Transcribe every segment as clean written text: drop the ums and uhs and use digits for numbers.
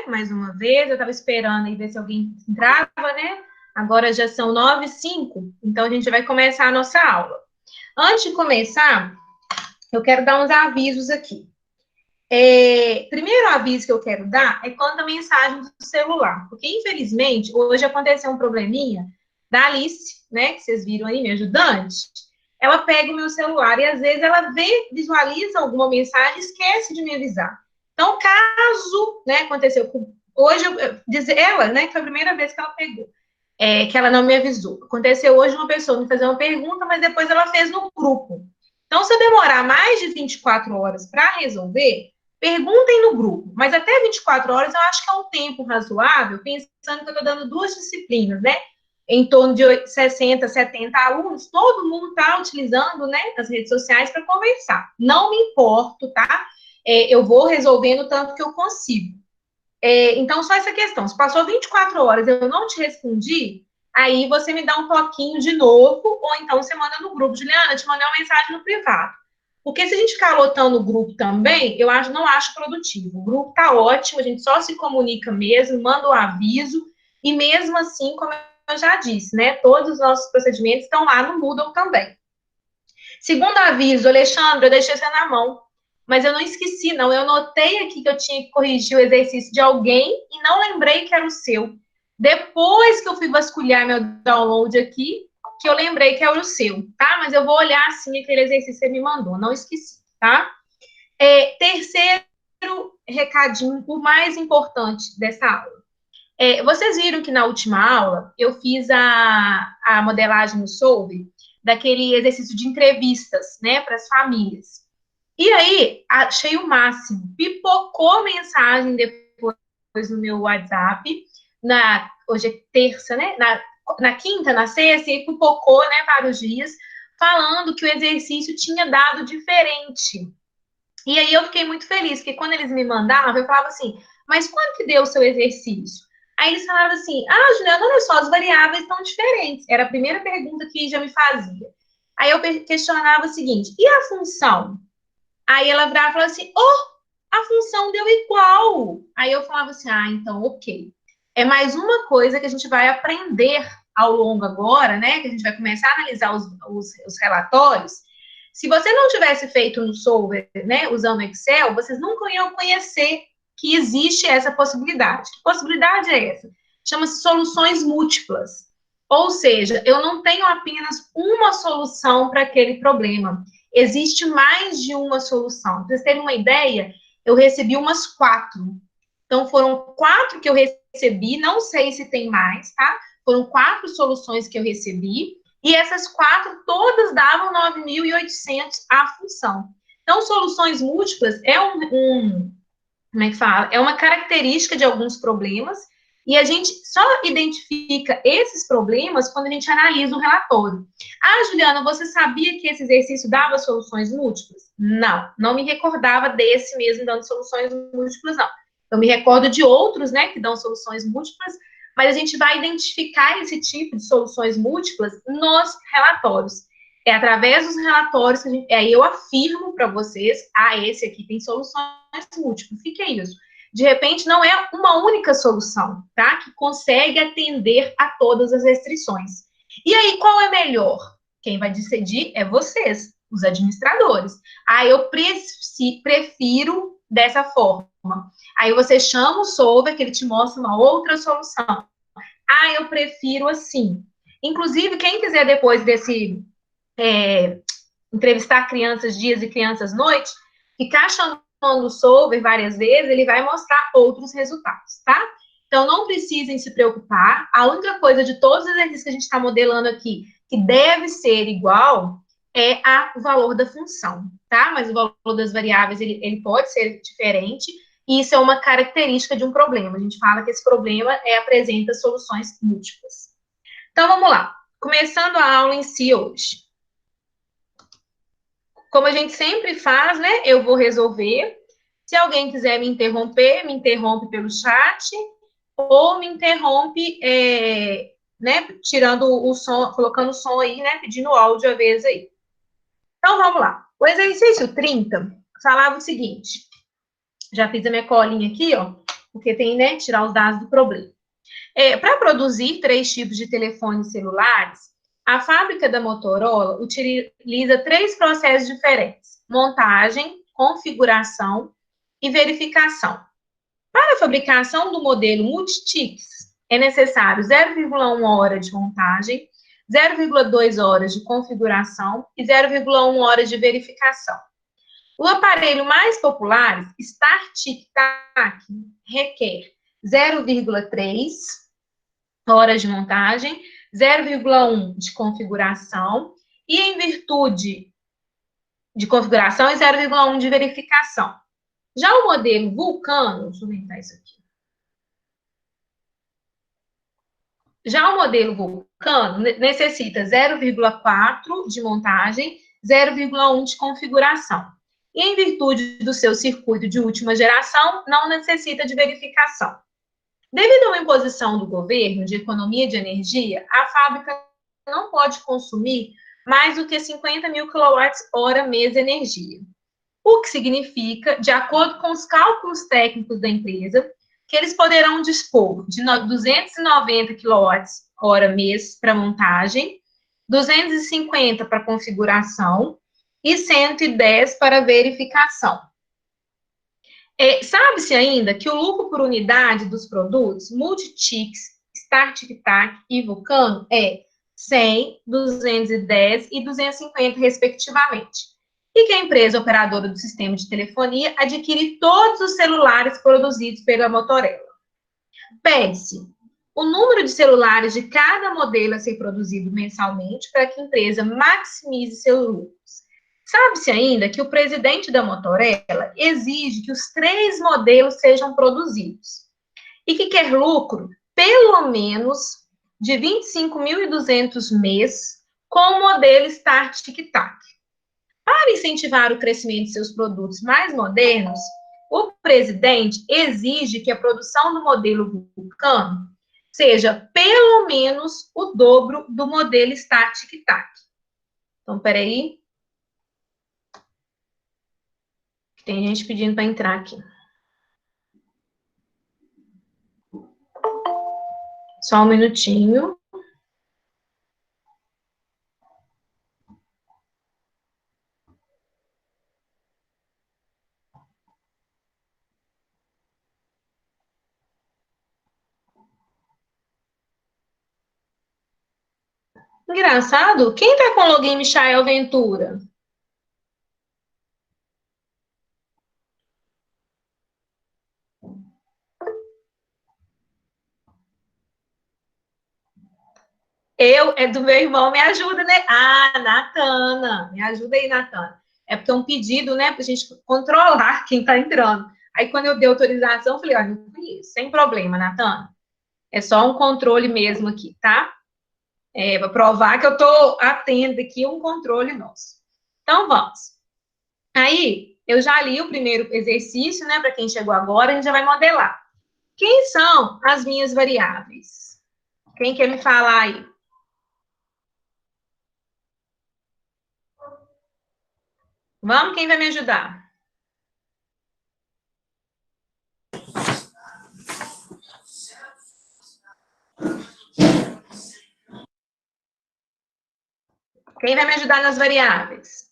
né? Mais uma vez, eu estava esperando aí ver se alguém entrava, né? Agora já são 9h05, então a gente vai começar a nossa aula. Antes de começar, eu quero dar uns avisos aqui. Primeiro aviso que eu quero dar é quanto à mensagem do celular, porque infelizmente hoje aconteceu um probleminha da Alice, né, que vocês viram aí, minha ajudante. Ela pega o meu celular e às vezes ela visualiza alguma mensagem e esquece de me avisar. Então, caso, né, aconteceu com hoje, ela, né, que foi a primeira vez que ela pegou, que ela não me avisou. Aconteceu hoje uma pessoa me fazer uma pergunta, mas depois ela fez no grupo. Então, se eu demorar mais de 24 horas para resolver, perguntem no grupo, mas até 24 horas eu acho que é um tempo razoável, pensando que eu estou dando 2 disciplinas, né? Em torno de 60, 70 alunos, todo mundo está utilizando, né, as redes sociais para conversar. Não me importo, tá? Eu vou resolvendo tanto que eu consigo. Então, só essa questão. Se passou 24 horas e eu não te respondi, aí você me dá um toquinho de novo, ou então você manda no grupo. Juliana, te mandei uma mensagem no privado. Porque se a gente ficar lotando o grupo também, não acho produtivo. O grupo tá ótimo, a gente só se comunica mesmo, manda o aviso, e mesmo assim, como eu já disse, né, todos os nossos procedimentos estão lá no Moodle também. Segundo aviso, Alexandre, eu deixei você na mão, mas eu não esqueci, não. Eu notei aqui que eu tinha que corrigir o exercício de alguém e não lembrei que era o seu. Depois que eu fui vasculhar meu download aqui, que eu lembrei que era o seu, tá? Mas eu vou olhar, assim, aquele exercício que você me mandou, não esqueci, tá? Terceiro recadinho, o mais importante dessa aula. Vocês viram que na última aula eu fiz a modelagem no Solver daquele exercício de entrevistas, né, para as famílias. E aí, achei o máximo. Pipocou mensagem depois no meu WhatsApp, hoje é terça, né, na quinta, na sexta, e pipocou, né, vários dias, falando que o exercício tinha dado diferente. E aí eu fiquei muito feliz, porque quando eles me mandavam, eu falava assim, mas quanto que deu o seu exercício? Aí eles falavam assim, Juliana, olha só, as variáveis estão diferentes. Era a primeira pergunta que já me fazia. Aí eu questionava o seguinte, e a função? Aí ela virava e falava assim, a função deu igual. Aí eu falava assim, então ok. É mais uma coisa que a gente vai aprender ao longo agora, né? Que a gente vai começar a analisar os relatórios. Se você não tivesse feito no Solver, né, usando o Excel, vocês nunca iam conhecer que existe essa possibilidade. Que possibilidade é essa? Chama-se soluções múltiplas. Ou seja, eu não tenho apenas uma solução para aquele problema. Existe mais de uma solução. Para vocês terem uma ideia, eu recebi umas 4. Então, foram 4 que eu recebi, não sei se tem mais, tá? Foram 4 soluções que eu recebi, e essas 4 todas davam 9.800 a função. Então, soluções múltiplas é como é que fala? É uma característica de alguns problemas, e a gente só identifica esses problemas quando a gente analisa o relatório. Juliana, você sabia que esse exercício dava soluções múltiplas? Não me recordava desse mesmo dando soluções múltiplas, não. Eu me recordo de outros, né, que dão soluções múltiplas, mas a gente vai identificar esse tipo de soluções múltiplas nos relatórios. É através dos relatórios que aí eu afirmo para vocês, esse aqui tem soluções múltiplas. O que é isso? De repente, não é uma única solução, tá? Que consegue atender a todas as restrições. E aí, qual é melhor? Quem vai decidir é vocês, os administradores. Eu prefiro dessa forma. Aí você chama o Solver, que ele te mostra uma outra solução. Eu prefiro assim. Inclusive, quem quiser depois desse entrevistar crianças dias e crianças noites, ficar chamando o Solver várias vezes, ele vai mostrar outros resultados, tá? Então, não precisem se preocupar. A única coisa de todos os exercícios que a gente está modelando aqui, que deve ser igual, é o valor da função, tá? Mas o valor das variáveis, ele pode ser diferente, e isso é uma característica de um problema. A gente fala que esse problema apresenta soluções múltiplas. Então, vamos lá. Começando a aula em si hoje. Como a gente sempre faz, né? Eu vou resolver. Se alguém quiser me interrompe pelo chat, ou me interrompe, né? Tirando o som, colocando o som aí, né? Pedindo áudio à vez aí. Então, vamos lá. O exercício 30 falava o seguinte. Já fiz a minha colinha aqui, ó. porque tem, né, tirar os dados do problema. Para produzir 3 tipos de telefones celulares, a fábrica da Motorola utiliza 3 processos diferentes: montagem, configuração e verificação. Para a fabricação do modelo multi-chips, é necessário 0,1 hora de montagem, 0,2 horas de configuração e 0,1 hora de verificação. O aparelho mais popular, StarTic-Tac, requer 0,3 horas de montagem, 0,1 de configuração e, em virtude de configuração, e 0,1 de verificação. Já o modelo Vulcano, deixa eu aumentar isso aqui. Já o modelo Vulcano necessita 0,4 de montagem, 0,1 de configuração. E, em virtude do seu circuito de última geração, não necessita de verificação. Devido a uma imposição do governo de economia de energia, a fábrica não pode consumir mais do que 50 mil kWh mês de energia. O que significa, de acordo com os cálculos técnicos da empresa, que eles poderão dispor de 290 kWh mês para montagem, 250 para configuração e 110 para verificação. Sabe-se ainda que o lucro por unidade dos produtos Multi-Chics, StarTic-Tac e Vulcano é 100, 210 e 250, respectivamente. E que a empresa operadora do sistema de telefonia adquire todos os celulares produzidos pela Motorola. Pede-se o número de celulares de cada modelo a ser produzido mensalmente para que a empresa maximize seus lucros. Sabe-se ainda que o presidente da Motorola exige que os 3 modelos sejam produzidos e que quer lucro pelo menos de 25.200 mês com o modelo StarTic-Tac. Para incentivar o crescimento de seus produtos mais modernos, o presidente exige que a produção do modelo Vulcano seja pelo menos o dobro do modelo StarTic-Tac. Então, peraí. Tem gente pedindo para entrar aqui. Só um minutinho. Engraçado, quem tá com o login Michael Ventura? É do meu irmão, me ajuda, né? Ah, Natana, me ajuda aí, Natana. É porque é um pedido, né, pra gente controlar quem tá entrando. Aí, quando eu dei autorização, eu falei, olha, não conheço, sem problema, Natana. É só um controle mesmo aqui, tá? Para provar que eu tô atenta aqui, um controle nosso. Então, vamos. Aí, eu já li o primeiro exercício, né, para quem chegou agora, a gente já vai modelar. Quem são as minhas variáveis? Quem quer me falar aí? Vamos, quem vai me ajudar? Quem vai me ajudar nas variáveis?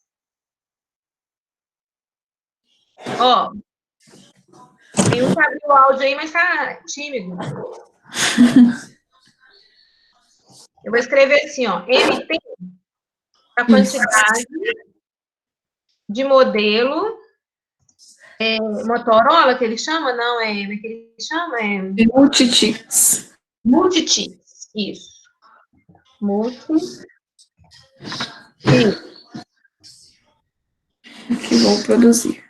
Ó, tem um que abriu o áudio aí, mas tá tímido. Eu vou escrever assim, ó, MT, a quantidade de modelo Motorola, que ele chama? Não, como é que ele chama? Multi-Chics. Multi-Chics, isso. Multi-Chics. Que vou produzir.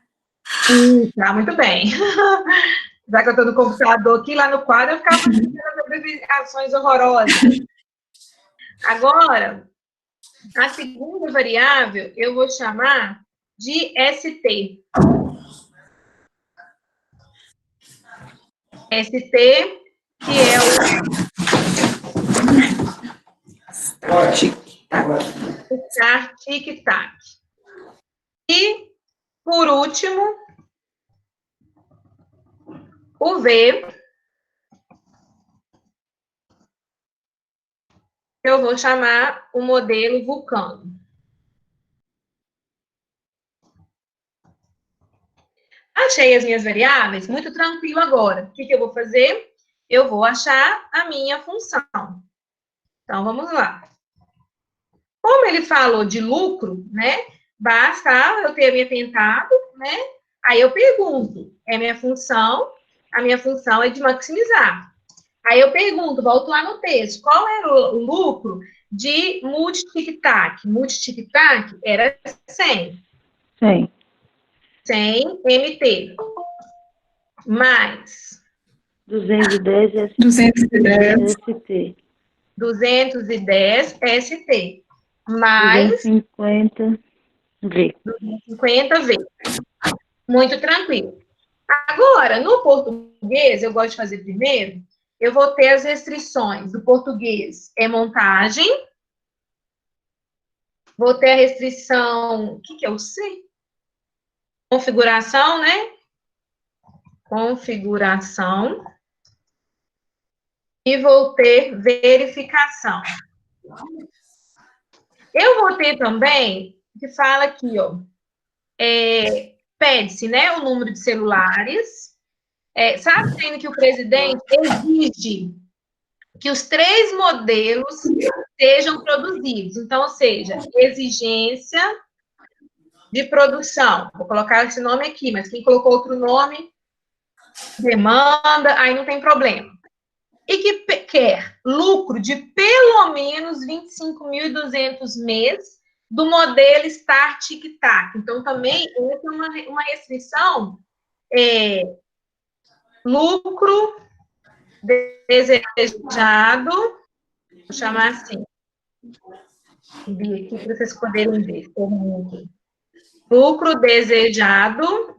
Tá, muito bem. Já que eu tô no computador aqui, lá no quadro, eu ficava fazendo as abreviações horrorosas. Agora, a segunda variável, eu vou chamar de ST. ST, que é o StarTic-Tac. E, por último, O V, eu vou chamar o modelo Vulcano. Achei as minhas variáveis, muito tranquilo agora. O que eu vou fazer? Eu vou achar a minha função. Então, vamos lá. Como ele falou de lucro, né? Basta eu ter me atentado, né? Aí eu pergunto, é minha função? A minha função é de maximizar. Aí eu pergunto, volto lá no texto, qual era o lucro de multi-tic-tac? Multi-tic-tac era 100. 100. 100 MT. Mais 210 210. ST. 210 ST. Mais 250 V. 50 V. Muito tranquilo. Agora, no português, eu gosto de fazer primeiro, eu vou ter as restrições do português. É montagem. Vou ter a restrição, o que é o C? Configuração, né? Configuração. E vou ter verificação. Eu vou ter também, que fala aqui, ó, pede-se, né, o número de celulares. Sabendo que o presidente exige que os 3 modelos sejam produzidos. Então, ou seja, exigência de produção. Vou colocar esse nome aqui, mas quem colocou outro nome, demanda, aí não tem problema. E que quer lucro de pelo menos 25.200 mês do modelo Start Tic-Tac. Então, também, essa é uma restrição, lucro desejado, vou chamar assim, aqui para vocês poderem ver. Lucro desejado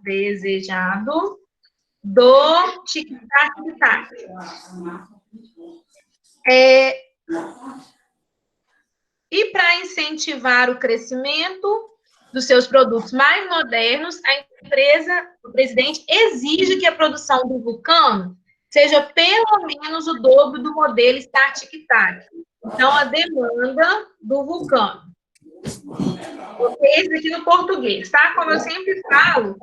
do tic-tac-tac. E para incentivar o crescimento dos seus produtos mais modernos, a empresa, o presidente exige que a produção do Vulcano seja pelo menos o dobro do modelo Start Tic-Tac. Então, a demanda do Vulcano. Esse aqui no português, tá? Como eu sempre falo,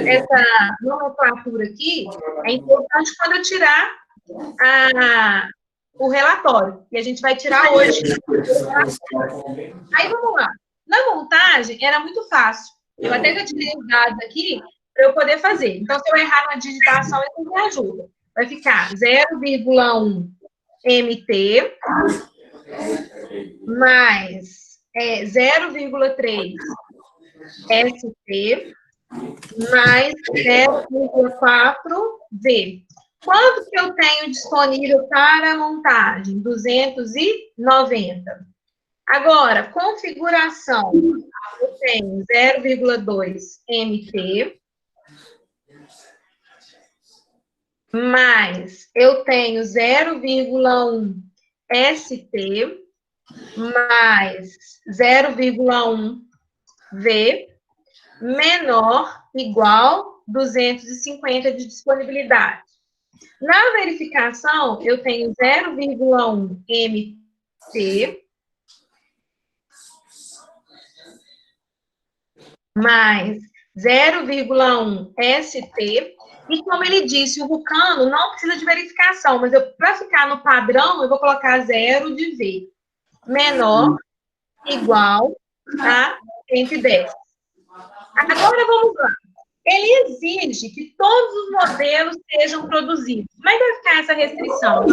essa nomenclatura aqui é importante quando eu tirar o relatório, que a gente vai tirar hoje. Aí, vamos lá. Na montagem, era muito fácil. Eu até já tirei os dados aqui para eu poder fazer. Então, se eu errar na digitação, isso me ajuda. Vai ficar 0,1 MT mais 0,3 ST mais 0,4 V. Quanto que eu tenho disponível para a montagem? 290. Agora, configuração. Eu tenho 0,2 MT mais eu tenho 0,1 ST mais 0,1 V menor igual 250 de disponibilidade. Na verificação, eu tenho 0,1 MT mais 0,1 ST. E como ele disse, o Vulcano não precisa de verificação, mas para ficar no padrão, eu vou colocar 0 de V. Menor, igual a 110. Agora, vamos lá. Ele exige que todos os modelos sejam produzidos. Como é que vai ficar essa restrição?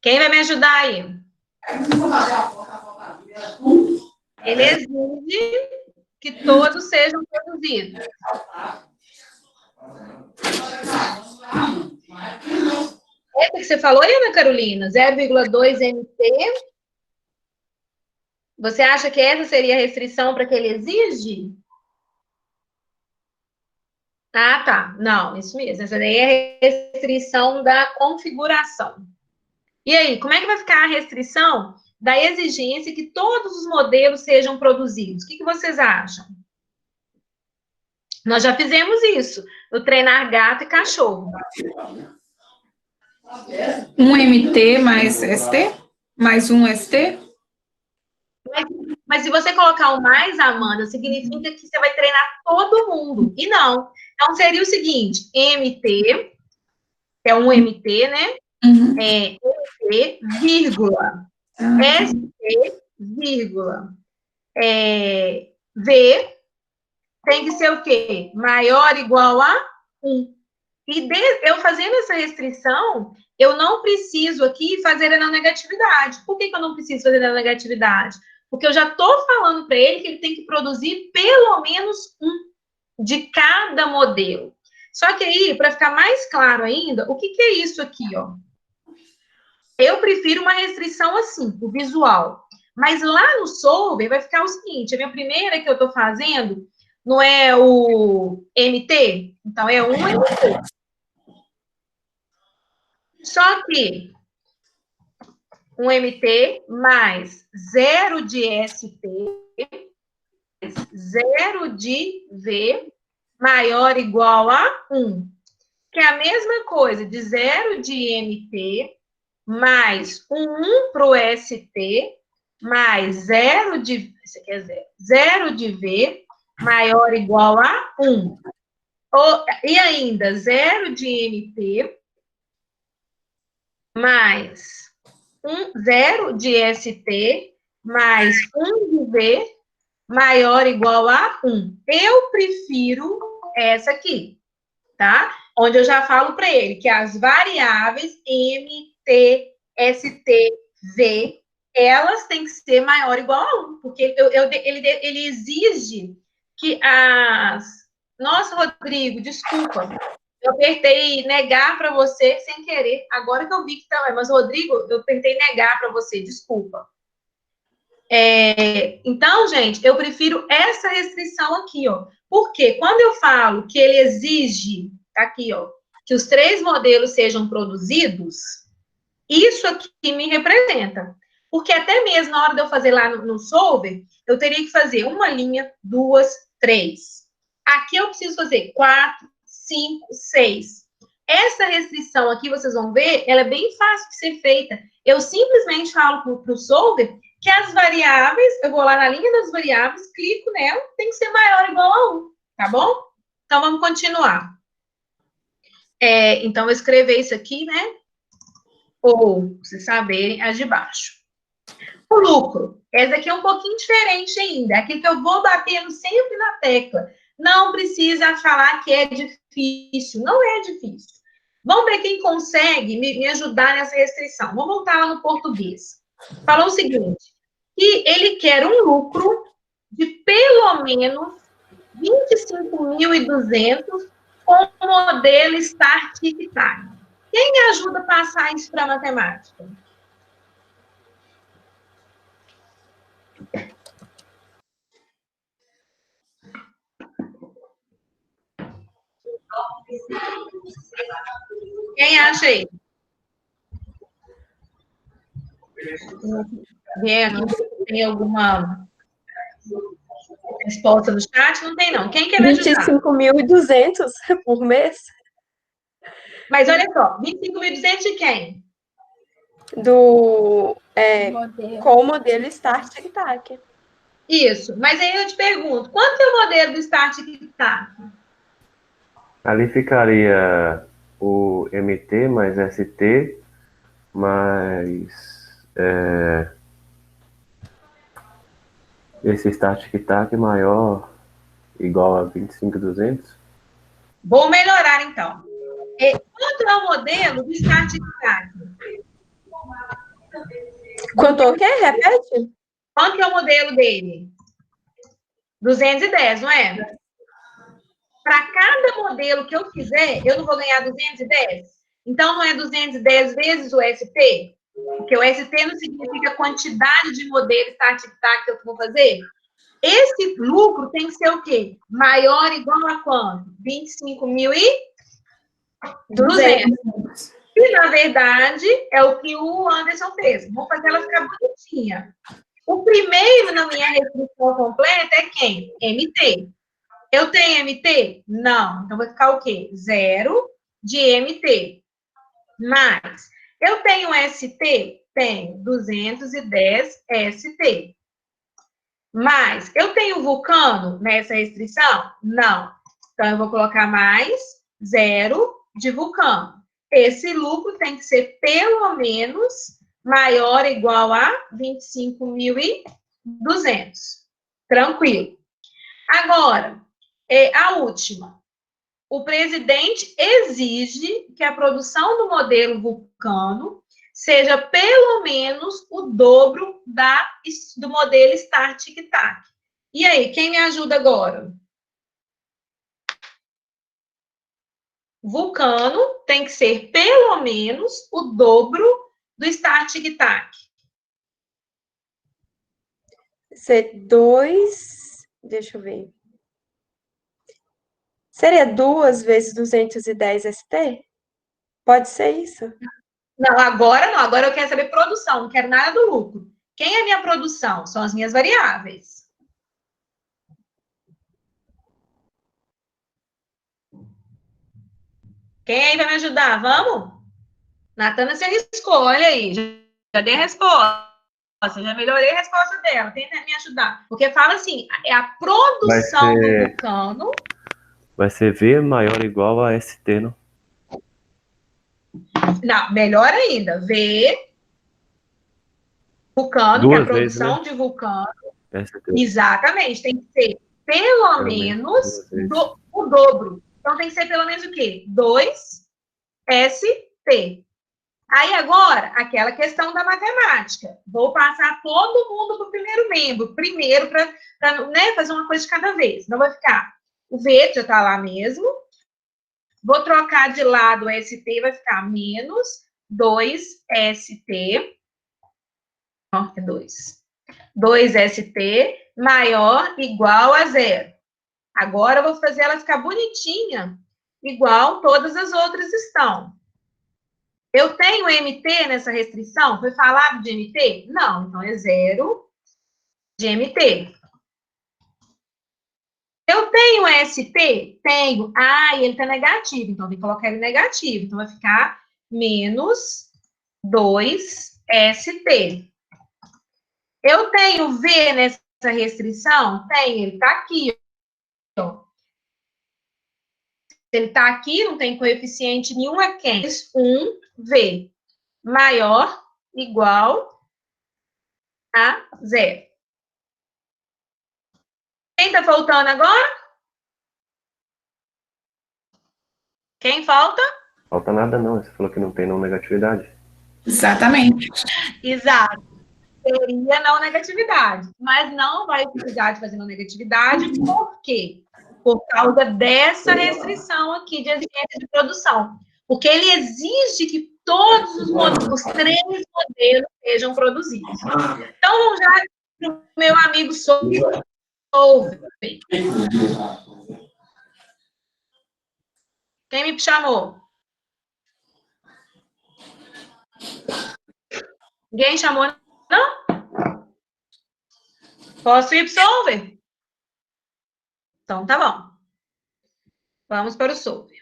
Quem vai me ajudar aí? Ele exige que todos sejam produzidos. Essa que você falou aí, Ana Carolina? 0,2 MT. Você acha que essa seria a restrição para que ele exige? Ah, tá. Não, isso mesmo. Essa daí é a restrição da configuração. E aí, como é que vai ficar a restrição da exigência que todos os modelos sejam produzidos. O que vocês acham? Nós já fizemos isso, no treinar gato e cachorro. Um MT mais ST? Mais um ST? Mas se você colocar o mais, Amanda, significa que você vai treinar todo mundo. E não. Então, seria o seguinte, MT, é um MT, né? Uhum. É MT, vírgula. ST, vírgula. V tem que ser o quê? Maior ou igual a 1. E eu fazendo essa restrição, eu não preciso aqui fazer na negatividade. Por que eu não preciso fazer na negatividade? Porque eu já estou falando para ele que ele tem que produzir pelo menos um de cada modelo. Só que aí, para ficar mais claro ainda, o que é isso aqui, ó? Eu prefiro uma restrição assim, o visual. Mas lá no Solver vai ficar o seguinte, a minha primeira que eu estou fazendo não é o MT? Então, é um MT. Só que um MT mais 0 de ST, 0 de V, maior ou igual a 1. Que é a mesma coisa de 0 de MT, mais 1 para o ST, mais 0 de... Isso aqui é 0. 0 de V, maior ou igual a 1. E ainda, 0 de MT, mais 0 de ST, mais 1 de V, maior ou igual a 1. Eu prefiro essa aqui, tá? Onde eu já falo para ele que as variáveis M, T, ST, V, elas têm que ser maior ou igual a 1, porque ele exige que as... Nossa, Rodrigo, desculpa. Eu apertei negar para você sem querer. Agora que eu vi que também. Mas, Rodrigo, eu apertei negar para você. Desculpa. Então, gente, eu prefiro essa restrição aqui, ó. Porque quando eu falo que ele exige, tá aqui, ó, que os 3 modelos sejam produzidos, isso aqui me representa. Porque até mesmo na hora de eu fazer lá no Solver, eu teria que fazer uma linha, 2, 3. Aqui eu preciso fazer 4, 5, 6. Essa restrição aqui, vocês vão ver, ela é bem fácil de ser feita. Eu simplesmente falo para o Solver que as variáveis, eu vou lá na linha das variáveis, clico nela, tem que ser maior ou igual a 1, tá bom? Então, vamos continuar. Então, eu vou escrever isso aqui, né? Ou, vocês saberem, as de baixo. O lucro. Essa aqui é um pouquinho diferente ainda. Aqui que eu vou batendo sempre na tecla. Não precisa falar que é difícil. Não é difícil. Vamos ver quem consegue me ajudar nessa restrição. Vamos voltar lá no português. Falou o seguinte, que ele quer um lucro de pelo menos 25.200 com o modelo Start Tic-Tac. Quem me ajuda a passar isso para a matemática? Quem acha aí? Tem alguma resposta no chat? Não tem, não. Quem quer me ajudar? 25.200 por mês? Mas olha só, 25.200 de quem? Com o modelo Start Tic-Tac. Isso. Mas aí eu te pergunto, quanto é o modelo do Start Tic-Tac? Ali ficaria o MT mais ST mais esse Start Tic-Tac maior igual a 25.200. Vou melhorar, então. Quanto é o modelo do Start Tic-Tac? Quanto o quê? Repete? Quanto é o modelo dele? 210, não é? Para cada modelo que eu fizer, eu não vou ganhar 210? Então, não é 210 vezes o ST? Porque o ST não significa a quantidade de modelos Start Tic-Tac que eu vou fazer? Esse lucro tem que ser o quê? Maior ou igual a quanto? 25.200. E, na verdade, é o que o Anderson fez. Vou fazer ela ficar bonitinha. O primeiro na minha restrição completa é quem? MT. Eu tenho MT? Não. Então, vai ficar o quê? 0 de MT. Mais. Eu tenho ST? Tenho 210 ST. Mais. Eu tenho vulcano nessa restrição? Não. Então, eu vou colocar mais 0 de vulcano. Esse lucro tem que ser pelo menos maior ou igual a 25.200. Tranquilo. Agora, a última. O presidente exige que a produção do modelo Vulcano seja pelo menos o dobro do modelo Start Tic Tac. E aí, quem me ajuda agora? Vulcano tem que ser pelo menos o dobro do Start Tic Tac. Ser 2, deixa eu ver. Seria 2 vezes 210 ST? Pode ser isso? Não, agora eu quero saber produção, não quero nada do lucro. Quem é minha produção? São as minhas variáveis. Quem aí vai me ajudar? Vamos? Natana se arriscou, olha aí. Já dei a resposta. Já melhorei a resposta dela. Tenta me ajudar. Porque fala assim, é a produção do vulcano. Vai ser V maior ou igual a ST, não? Não, melhor ainda. V, vulcano, que é a produção, né, de vulcano. ST. Exatamente. Tem que ser pelo menos o dobro. Então, tem que ser pelo menos o quê? 2ST. Aí, agora, aquela questão da matemática. Vou passar todo mundo para o primeiro membro. Primeiro, para né, fazer uma coisa de cada vez. Não vai ficar. O V já está lá mesmo. Vou trocar de lado o ST, vai ficar menos 2ST. Ó, é 2. 2ST maior igual a 0. Agora, eu vou fazer ela ficar bonitinha, igual todas as outras estão. Eu tenho MT nessa restrição? Foi falado de MT? Não, então é 0 de MT. Eu tenho ST? Tenho. Ah, e ele está negativo, então tem que colocar ele negativo. Então vai ficar menos 2ST. Eu tenho V nessa restrição? Tem, ele está aqui. Ó. Se ele está aqui, não tem coeficiente nenhum, é quem? 1V maior igual a 0. Quem está faltando agora? Quem falta? Falta nada não, você falou que não tem não negatividade. Exatamente. Exato. Seria não negatividade. Mas não vai precisar de fazer não negatividade, por quê? Por causa dessa restrição aqui de exigência de produção. Porque ele exige que todos os 3 modelos sejam produzidos. Então, vamos já para o meu amigo Solve. Quem me chamou? Ninguém chamou, não? Posso ir para o Solve? Então, tá bom. Vamos para o Solve.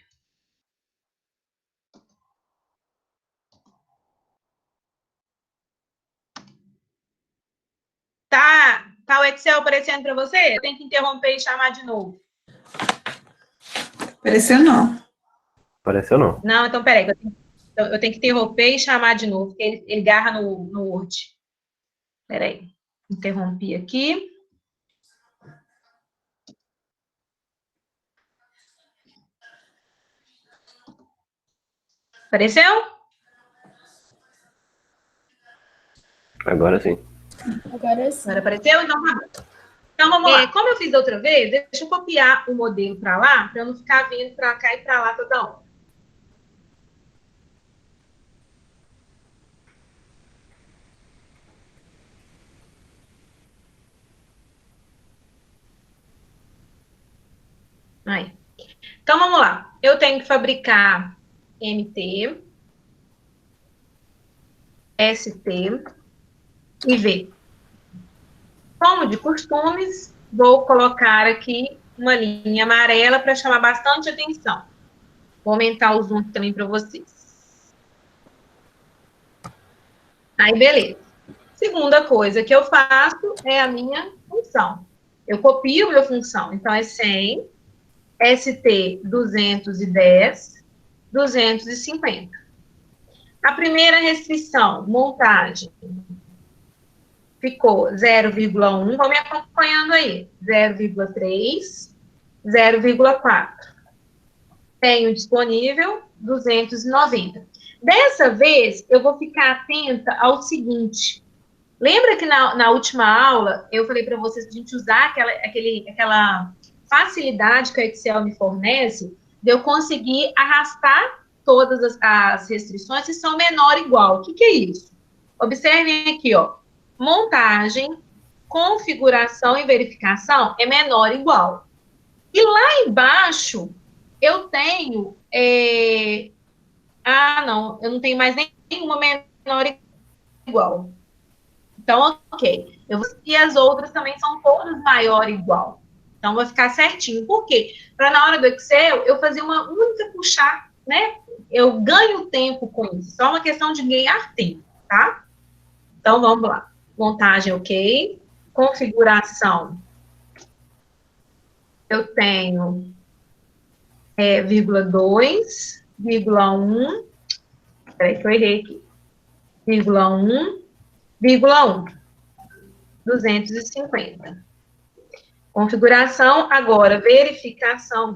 Tá o Excel aparecendo para você? Eu tenho que interromper e chamar de novo. Apareceu não. Apareceu não. Não, então peraí. Eu tenho que interromper e chamar de novo, porque ele garra no Word. Peraí. Interrompi aqui. Apareceu? Agora sim. Agora sim. Agora apareceu? Então tá bom. Então vamos lá. Como eu fiz da outra vez, deixa eu copiar o modelo para lá, para eu não ficar vindo para cá e para lá toda hora. Aí. Então vamos lá. Eu tenho que fabricar MT. ST e V. Como de costumes, vou colocar aqui uma linha amarela para chamar bastante atenção. Vou aumentar o zoom também para vocês. Aí, beleza. Segunda coisa que eu faço é a minha função. Eu copio minha função. Então, é 100, ST 210, 250. A primeira restrição, montagem, ficou 0,1, vão me acompanhando aí, 0,3, 0,4. Tenho disponível 290. Dessa vez, eu vou ficar atenta ao seguinte. Lembra que na última aula, eu falei para vocês a gente usar aquela facilidade que o Excel me fornece, de eu conseguir arrastar todas as restrições que são menor ou igual. O que é isso? Observem aqui, ó. Montagem, configuração e verificação é menor ou igual. E lá embaixo, eu tenho... não, eu não tenho mais nenhuma menor ou igual. Então, ok. E as outras também são todas maior ou igual. Então, vai ficar certinho. Por quê? Para na hora do Excel, eu fazer uma única puxar, né? Eu ganho tempo com isso. Só uma questão de ganhar tempo, tá? Então, vamos lá. Montagem, ok. Configuração. Eu tenho 0,2, 1. Peraí que eu errei aqui. 1, 250. Configuração, agora, verificação.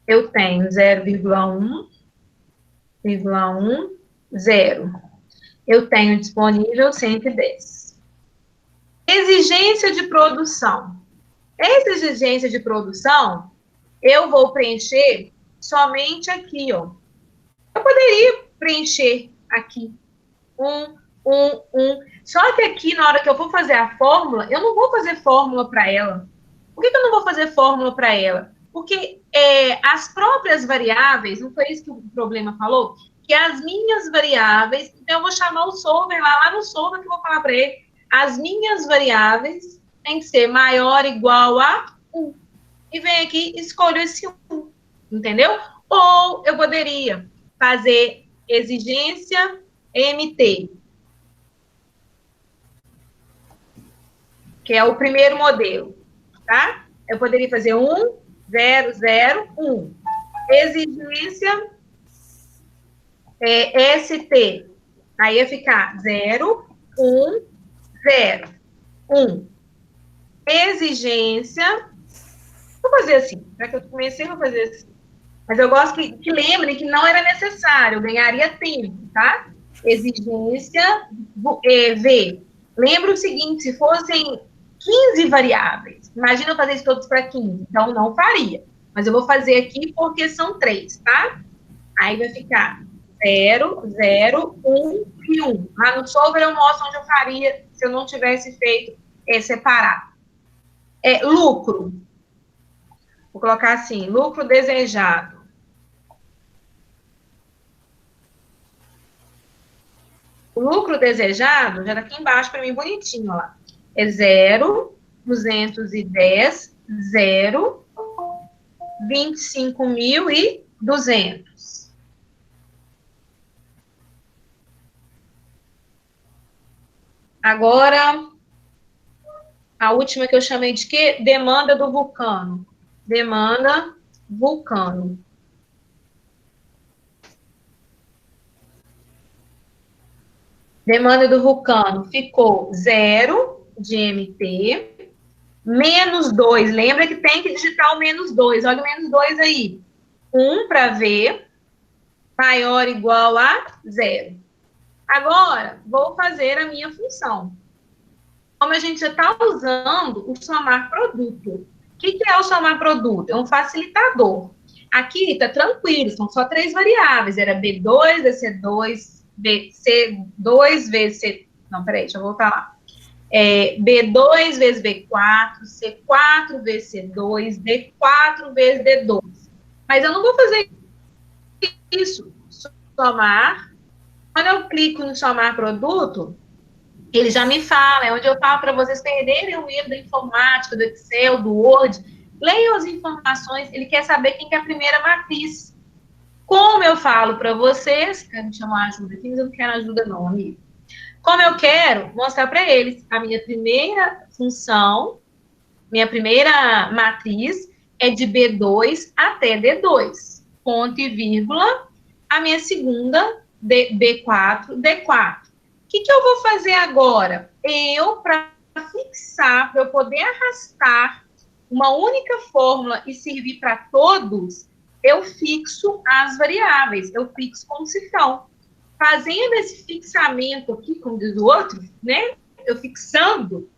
Eu tenho 0,1, 0. Eu tenho disponível 110. Exigência de produção. Essa exigência de produção, eu vou preencher somente aqui, ó. Eu poderia preencher aqui. 1. Só que aqui, na hora que eu for fazer a fórmula, eu não vou fazer fórmula para ela. Por que eu não vou fazer fórmula para ela? Porque as próprias variáveis, não foi isso que o problema falou? Que as minhas variáveis, então eu vou chamar o solver lá no solver que eu vou falar para ele, as minhas variáveis tem que ser maior ou igual a 1. E vem aqui e escolho esse 1, entendeu? Ou eu poderia fazer exigência MT, que é o primeiro modelo, tá? Eu poderia fazer 1, 0, 0, 1. Exigência ST. Aí ia ficar 0, 1, 0, 1. Exigência. Vou fazer assim. Já que eu comecei, vou fazer assim. Mas eu gosto que lembrem que não era necessário. Eu ganharia tempo, tá? Exigência V. Lembra o seguinte, se fossem 15 variáveis, imagina eu fazer isso todos para 15, então não faria. Mas eu vou fazer aqui porque são 3, tá? Aí vai ficar 0, 0, 1 e 1. Lá no solver eu mostro onde eu faria se eu não tivesse feito separado. Lucro. Vou colocar assim, lucro desejado. O lucro desejado, já tá aqui embaixo para mim, bonitinho, ó lá. É 0, 210, 0, 25.200. Agora, a última que eu chamei de quê? Demanda do vulcano. Demanda vulcano. Demanda do vulcano ficou 0 de MT, menos 2. Lembra que tem que digitar o menos 2. Olha o menos 2 aí. 1 para ver, maior ou igual a 0. Agora, vou fazer a minha função. Como a gente já está usando o somar produto. O que é o somar produto? É um facilitador. Aqui está tranquilo, são só 3 variáveis. Era B2, BC2, C2 vezes C... Não, peraí, deixa eu voltar lá. B2 vezes B4, C4 vezes C2, D4 vezes D2. Mas eu não vou fazer isso. Somar Quando eu clico no chamar produto, ele já me fala, é onde eu falo para vocês perderem o medo da informática, do Excel, do Word. Leiam as informações, ele quer saber quem que é a primeira matriz. Como eu falo para vocês, quero me chamar ajuda aqui, mas eu não quero ajuda não, amigo. Como eu quero mostrar para eles a minha primeira função, minha primeira matriz é de B2 até D2, ponto e vírgula, a minha segunda, B4, D4. O que eu vou fazer agora? Para fixar, para eu poder arrastar uma única fórmula e servir para todos, eu fixo as variáveis, eu fixo com cifrão. Fazendo esse fixamento aqui, como diz o outro, né? Eu fixando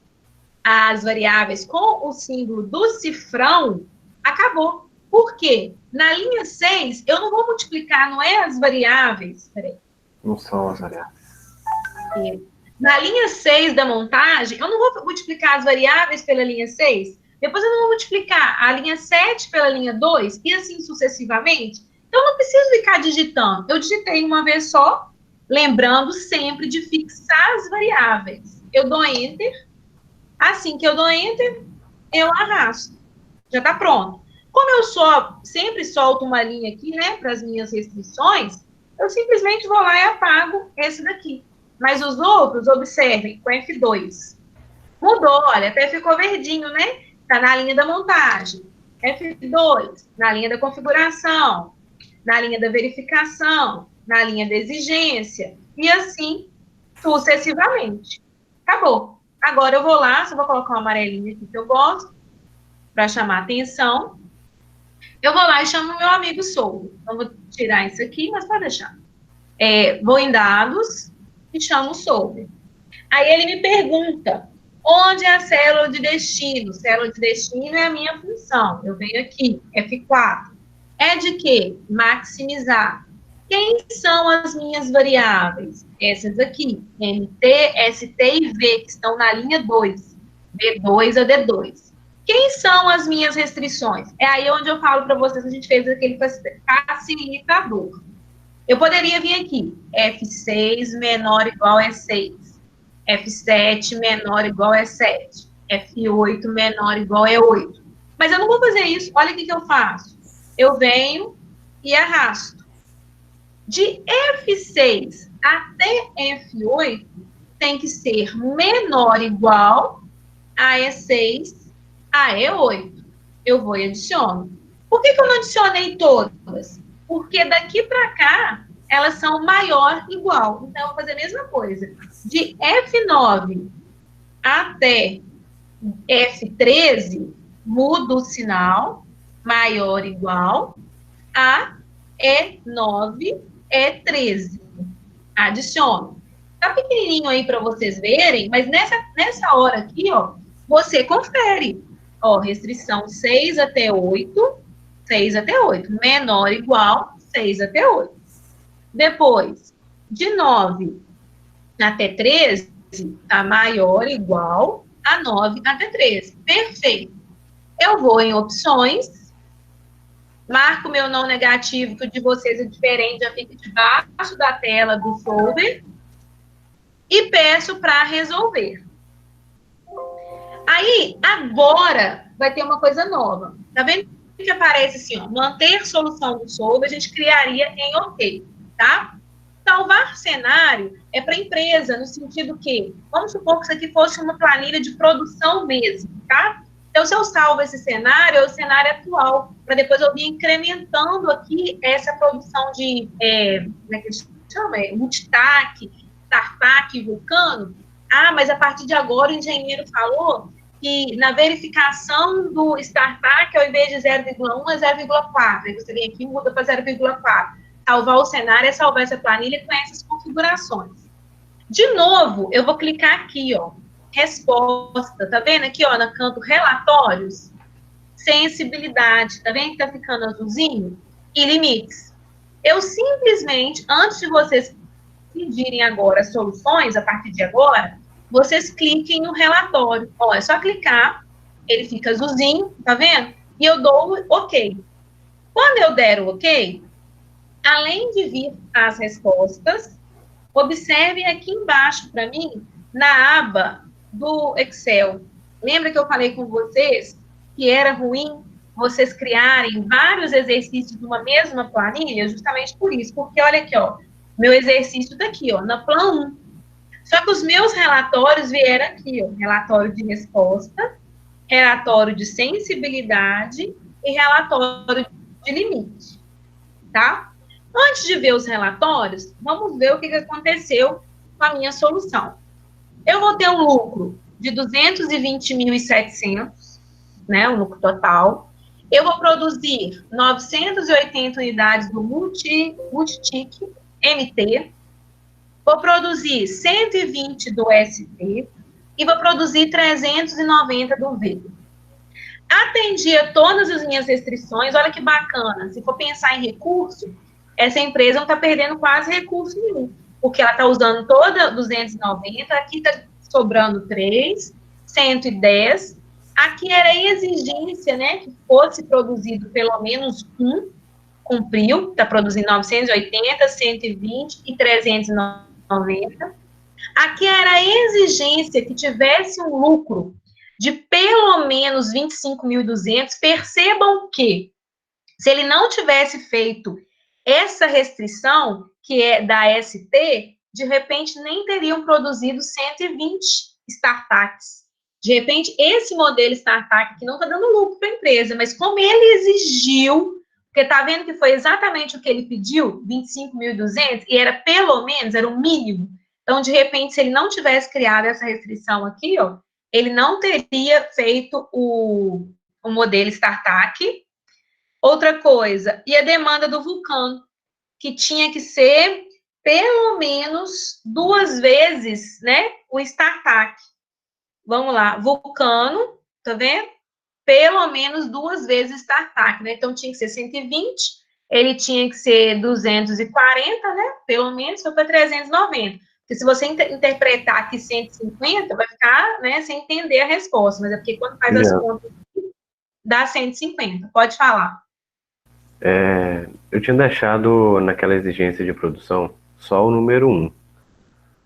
as variáveis com o símbolo do cifrão, acabou. Por quê? Na linha 6, eu não vou multiplicar, não é as variáveis. Peraí. Não são as variáveis. Na linha 6 da montagem, eu não vou multiplicar as variáveis pela linha 6, depois eu não vou multiplicar a linha 7 pela linha 2, e assim sucessivamente. Então, eu não preciso ficar digitando. Eu digitei uma vez só, lembrando sempre de fixar as variáveis. Eu dou Enter. Assim que eu dou Enter, eu arrasto. Já está pronto. Como eu sempre solto uma linha aqui, né, para as minhas restrições, eu simplesmente vou lá e apago esse daqui. Mas os outros, observem, com F2. Mudou, olha, até ficou verdinho, né? Está na linha da montagem. F2, na linha da configuração, na linha da verificação, na linha da exigência, e assim sucessivamente. Acabou. Agora eu vou lá, só vou colocar um amarelinho aqui que eu gosto, para chamar atenção. Eu vou lá e chamo o meu amigo Solver. Então, vou tirar isso aqui, mas pode deixar. Vou em dados e chamo o Solver. Aí ele me pergunta, onde é a célula de destino? Célula de destino é a minha função. Eu venho aqui, F4. É de quê? Maximizar. Quem são as minhas variáveis? Essas aqui, MT, ST e V, que estão na linha 2, B2 a D2. Quem são as minhas restrições? É aí onde eu falo para vocês, a gente fez aquele facilitador. Eu poderia vir aqui, F6 menor ou igual a 6, F7 menor ou igual a 7, F8 menor ou igual a 8. Mas eu não vou fazer isso, olha o que eu faço. Eu venho e arrasto. De F6 até F8, tem que ser menor ou igual a E6 a E8. Eu vou e adiciono. Por que eu não adicionei todas? Porque daqui para cá, elas são maior ou igual. Então, eu vou fazer a mesma coisa. De F9 até F13, mudo o sinal, maior ou igual a E9, E13. Adiciono. Tá pequenininho aí para vocês verem, mas nessa hora aqui, ó, você confere. Ó, restrição 6 até 8, 6 até 8. Menor ou igual, 6 até 8. Depois, de 9 até 13, tá maior ou igual a 9 até 13. Perfeito. Eu vou em opções, marco o meu não negativo, que o de vocês é diferente, já fica debaixo da tela do Solver, e peço para resolver. Aí, agora, vai ter uma coisa nova. Tá vendo que aparece assim, ó, manter solução do Solver, a gente criaria em OK, tá? Salvar cenário é para empresa, no sentido que, vamos supor que isso aqui fosse uma planilha de produção mesmo, tá? Então, se eu salvo esse cenário, é o cenário atual, para depois eu vir incrementando aqui essa produção de, como é que chama? Multitac, Tartac, Vulcano. Ah, mas a partir de agora o engenheiro falou que na verificação do Startac, ao invés de 0,1 é 0,4. Aí você vem aqui e muda para 0,4. Salvar o cenário é salvar essa planilha com essas configurações. De novo, eu vou clicar aqui, ó, resposta, tá vendo aqui, ó, no canto relatórios, sensibilidade, tá vendo que tá ficando azulzinho? E limites. Eu simplesmente, antes de vocês pedirem agora soluções, a partir de agora, vocês cliquem no relatório. Ó, é só clicar, ele fica azulzinho, tá vendo? E eu dou o OK. Quando eu der o OK, além de vir as respostas, Observem aqui embaixo para mim, na aba do Excel. Lembra que eu falei com vocês que era ruim vocês criarem vários exercícios numa mesma planilha? Justamente por isso, porque olha aqui, ó, meu exercício está aqui, ó, na plan 1. Só que os meus relatórios vieram aqui, ó, relatório de resposta, relatório de sensibilidade e relatório de limite, tá? Antes de ver os relatórios, vamos ver o que aconteceu com a minha solução. Eu vou ter um lucro de 220.700, né, um lucro total. Eu vou produzir 980 unidades do Multitic MT, vou produzir 120 do ST e vou produzir 390 do V. Atendia todas as minhas restrições, olha que bacana. Se for pensar em recurso, essa empresa não está perdendo quase recurso nenhum, porque ela está usando toda 290, aqui está sobrando 3, 110. Aqui era a exigência, né, que fosse produzido pelo menos um, cumpriu, está produzindo 980, 120 e 390. Aqui era a exigência que tivesse um lucro de pelo menos 25.200. Percebam que, se ele não tivesse feito essa restrição, que é da ST, de repente nem teriam produzido 120 startups. De repente, esse modelo startup aqui não está dando lucro para a empresa, mas como ele exigiu, porque está vendo que foi exatamente o que ele pediu, 25.200, e era pelo menos, era o mínimo. Então, de repente, se ele não tivesse criado essa restrição aqui, ó, ele não teria feito o modelo startup. Outra coisa, e a demanda do Vulcano, que tinha que ser pelo menos 2 vezes, né, o startup. Vamos lá, Vulcano, tá vendo? Pelo menos 2 vezes startup, né? Então, tinha que ser 120, ele tinha que ser 240, né? Pelo menos, foi para 390. Porque se você interpretar aqui 150, vai ficar, né, sem entender a resposta. Mas é porque quando faz as contas, dá 150. Pode falar. Eu tinha deixado naquela exigência de produção só o número 1.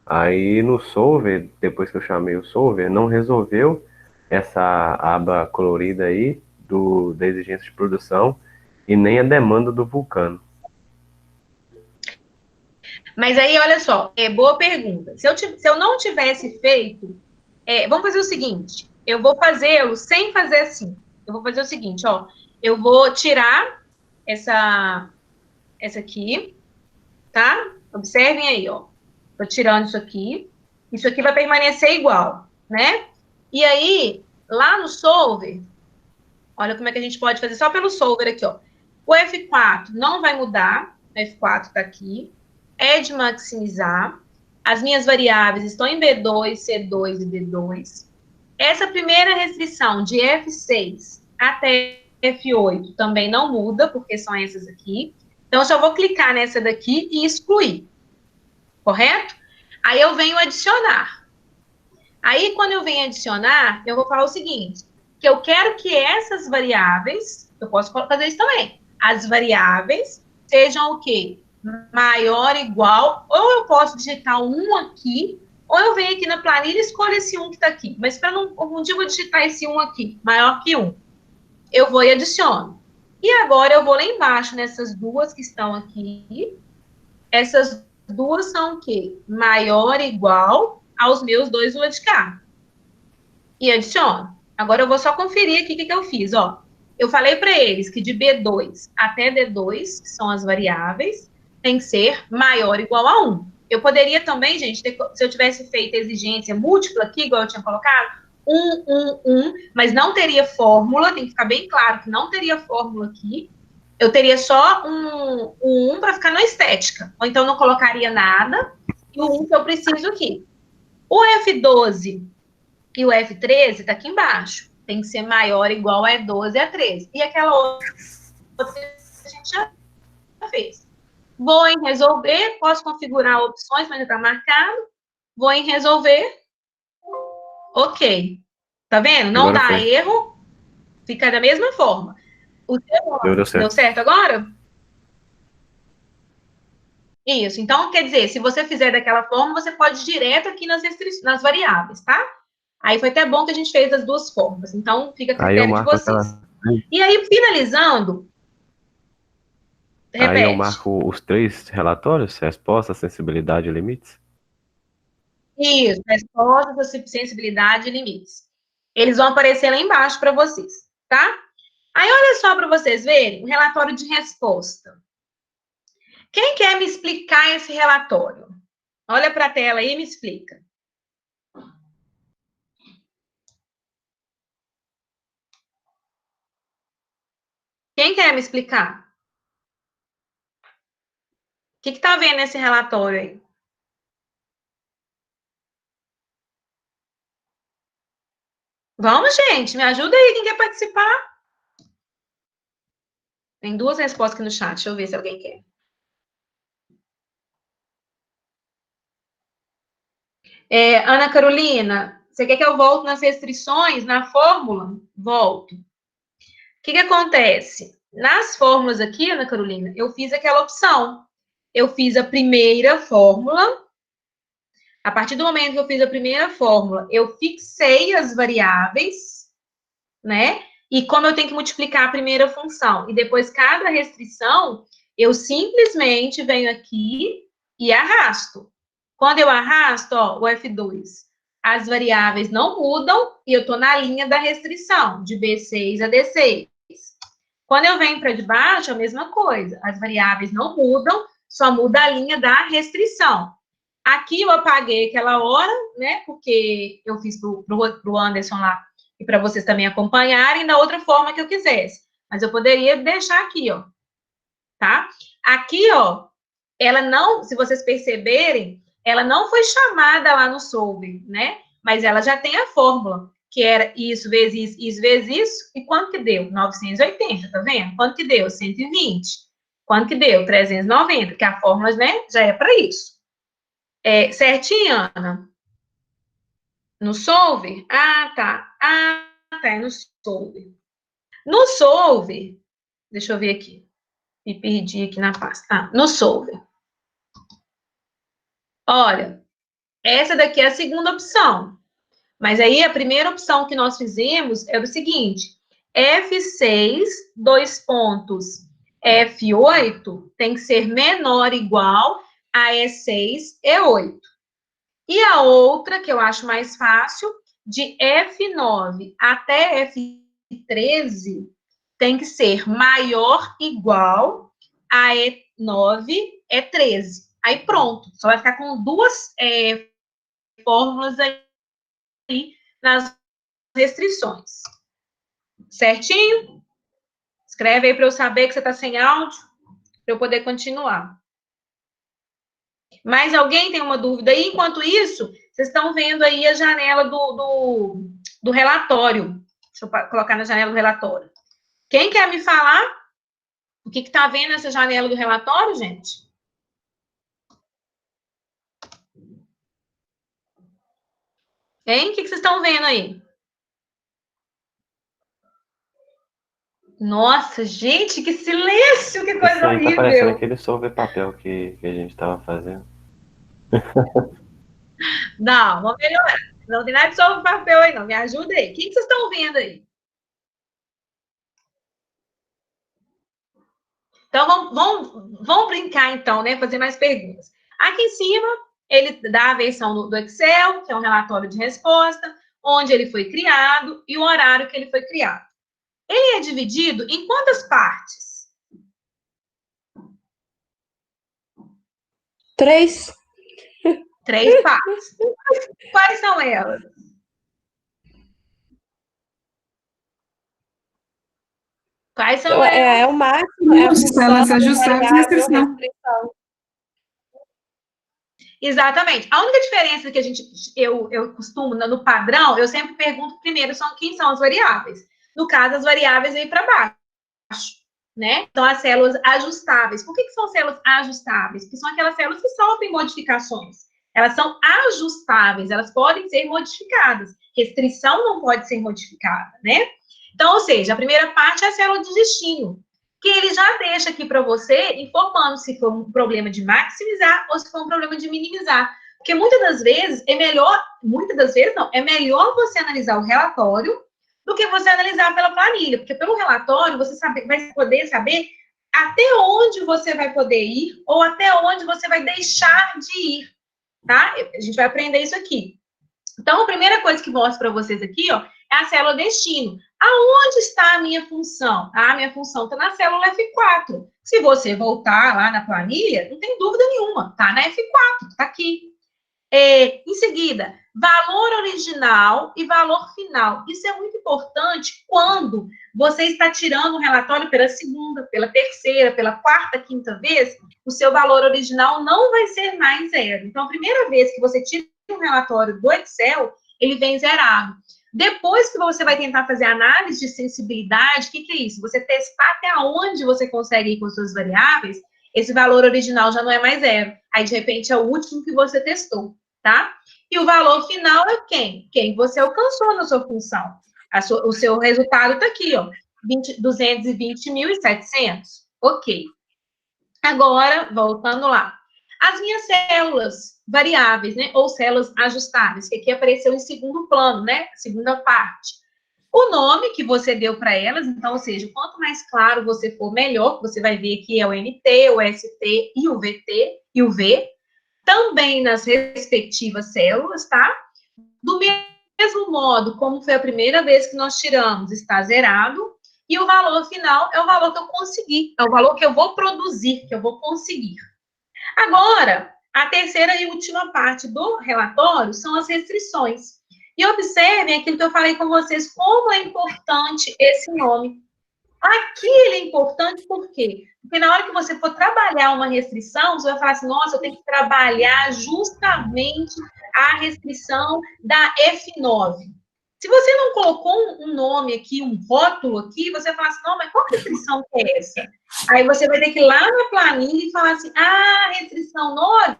Aí no Solver, depois que eu chamei o Solver, não resolveu essa aba colorida aí da exigência de produção e nem a demanda do Vulcano. Mas aí, olha só, boa pergunta. Se eu não tivesse feito, vamos fazer o seguinte, eu vou fazê-lo sem fazer assim. Eu vou fazer o seguinte, ó, eu vou tirar essa aqui, tá? Observem aí, ó. Tô tirando isso aqui vai permanecer igual, né? E aí, lá no Solver, olha como é que a gente pode fazer só pelo Solver aqui, ó. O F4 não vai mudar, o F4 tá aqui. É de maximizar. As minhas variáveis estão em B2, C2 e D2. Essa primeira restrição de F6 até F8 também não muda, porque são essas aqui. Então, eu só vou clicar nessa daqui e excluir. Correto? Aí eu venho adicionar. Aí, quando eu venho adicionar, eu vou falar o seguinte, que eu quero que essas variáveis, eu posso fazer isso também, as variáveis sejam o quê? Maior, igual, ou eu posso digitar um aqui, ou eu venho aqui na planilha e escolho esse um que está aqui. Mas para não, um dia eu vou digitar esse um aqui, maior que 1. Eu vou e adiciono. E agora eu vou lá embaixo, nessas duas que estão aqui. Essas duas são o quê? Maior, igual aos meus 2 do lado de cá. E adiciono. Agora eu vou só conferir aqui o que eu fiz, ó. Eu falei para eles que de B2 até D2, que são as variáveis, tem que ser maior ou igual a 1. Eu poderia também, gente, se eu tivesse feito exigência múltipla aqui, igual eu tinha colocado, 1, mas não teria fórmula, tem que ficar bem claro que não teria fórmula aqui. Eu teria só um 1 para ficar na estética, ou então não colocaria nada, e o 1 que eu preciso aqui. O F12 e o F13 está aqui embaixo. Tem que ser maior ou igual a 12 e a 13. E aquela outra a gente já fez. Vou em resolver, posso configurar opções, mas já está marcado. Vou em resolver. Ok. Tá vendo? Não Agora dá foi. erro, fica da mesma forma. O Deu certo. Deu certo agora? Isso. Então, quer dizer, se você fizer daquela forma, você pode ir direto aqui nas variáveis, tá? Aí foi até bom que a gente fez as duas formas. Então, fica a Aí eu critério de marco vocês. aquela. E aí, finalizando, Aí eu repete. marco os 3 relatórios: resposta, sensibilidade e limites. Isso, respostas, sensibilidade e limites. Eles vão aparecer lá embaixo para vocês, tá? Aí, olha só para vocês verem o relatório de resposta. Quem quer me explicar esse relatório? Olha para a tela aí e me explica. Quem quer me explicar? O que está vendo nesse relatório aí? Vamos, gente, me ajuda aí, quem quer participar? Tem 2 respostas aqui no chat, deixa eu ver se alguém quer. Ana Carolina, você quer que eu volte nas restrições, na fórmula? Volto. O que acontece? Nas fórmulas aqui, Ana Carolina, eu fiz aquela opção. Eu fiz a primeira fórmula. A partir do momento que eu fiz a primeira fórmula, eu fixei as variáveis, né? E como eu tenho que multiplicar a primeira função, e depois cada restrição, eu simplesmente venho aqui e arrasto. Quando eu arrasto, ó, o F2, as variáveis não mudam e eu estou na linha da restrição, de B6 a D6. Quando eu venho para debaixo, a mesma coisa. As variáveis não mudam, só muda a linha da restrição. Aqui eu apaguei aquela hora, né? Porque eu fiz para o Anderson lá e para vocês também acompanharem da outra forma que eu quisesse. Mas eu poderia deixar aqui, ó. Tá? Aqui, ó, ela não, se vocês perceberem, ela não foi chamada lá no Solver, né? Mas ela já tem a fórmula, que era isso vezes isso vezes isso. E quanto que deu? 980, tá vendo? Quanto que deu? 120. Quanto que deu? 390, que a fórmula, né, já é para isso. Certinho, Ana? No Solver? Ah, tá. É no Solver. No Solver, deixa eu ver aqui. Me perdi aqui na pasta. No Solver. Olha, essa daqui é a segunda opção. Mas aí a primeira opção que nós fizemos é o seguinte: F6, 2 pontos, F8 tem que ser menor ou igual a E6, E8. E a outra, que eu acho mais fácil, de F9 até F13, tem que ser maior ou igual a E9, E13. Aí pronto, só vai ficar com 2 fórmulas aí nas restrições. Certinho? Escreve aí para eu saber que você está sem áudio, para eu poder continuar. Mais alguém tem uma dúvida aí? Enquanto isso, vocês estão vendo aí a janela do relatório. Deixa eu colocar na janela do relatório. Quem quer me falar o que está vendo nessa janela do relatório, gente? Hein? O que vocês estão vendo aí? Nossa, gente, que silêncio, que Isso coisa aí tá parecendo horrível. aquele solver papel que a gente tava fazendo. Não, vamos melhorar. Não tem nada de sobre papel aí, não. Me ajuda aí. O que vocês estão vendo aí? Então, vamos brincar, então, né? Fazer mais perguntas. Aqui em cima, ele dá a versão do Excel, que é um relatório de resposta, onde ele foi criado e o horário que ele foi criado. Ele é dividido em quantas partes? 3. 3 partes. Quais são elas? Quais são elas? É o máximo, é a função, Células ajustáveis e variável, restrição. restrição. Exatamente. A única diferença que eu costumo, no padrão, eu sempre pergunto primeiro quem são as variáveis. No caso, as variáveis vêm para baixo, né? Então, as células ajustáveis. Por que são células ajustáveis? Porque são aquelas células que sofrem modificações. Elas são ajustáveis, elas podem ser modificadas. Restrição não pode ser modificada, né? Então, ou seja, a primeira parte é a célula de destino. que ele já deixa aqui para você, informando se foi um problema de maximizar ou se foi um problema de minimizar. Porque muitas das vezes é melhor você analisar o relatório do que você analisar pela planilha. Porque pelo relatório você vai poder saber até onde você vai poder ir ou até onde você vai deixar de ir, tá? A gente vai aprender isso aqui. Então, a primeira coisa que mostro para vocês aqui, ó, é a célula destino. Aonde está a minha função? A minha função está na célula F4. Se você voltar lá na planilha, não tem dúvida nenhuma, tá na F4, tá aqui. Em seguida, valor original e valor final. Isso é muito importante quando você está tirando um relatório pela segunda, pela terceira, pela quarta, quinta vez, o seu valor original não vai ser mais 0. Então, a primeira vez que você tira um relatório do Excel, ele vem zerado. Depois que você vai tentar fazer análise de sensibilidade, o que é isso? Você testar até onde você consegue ir com suas variáveis, esse valor original já não é mais 0. Aí, de repente, é o último que você testou, tá? E o valor final é quem? Quem você alcançou na sua função. O seu resultado está aqui, ó, 220.700. Ok. Agora, voltando lá. As minhas células variáveis, né, ou células ajustáveis, que aqui apareceu em segundo plano, né, segunda parte. O nome que você deu para elas, então, ou seja, quanto mais claro você for, melhor. Você vai ver que é o NT, o ST e o VT e o V. Também nas respectivas células, tá? Do mesmo modo, como foi a primeira vez que nós tiramos, está zerado. E o valor final é o valor que eu consegui, é o valor que eu vou produzir, que eu vou conseguir. Agora, a terceira e última parte do relatório são as restrições. E observem aquilo que eu falei com vocês, como é importante esse nome. Aqui ele é importante por quê? Porque na hora que você for trabalhar uma restrição, você vai falar assim, nossa, eu tenho que trabalhar justamente a restrição da F9. Se você não colocou um nome aqui, um rótulo aqui, você vai falar assim, não, mas qual restrição que é essa? Aí você vai ter que ir lá na planilha e falar assim, restrição 9,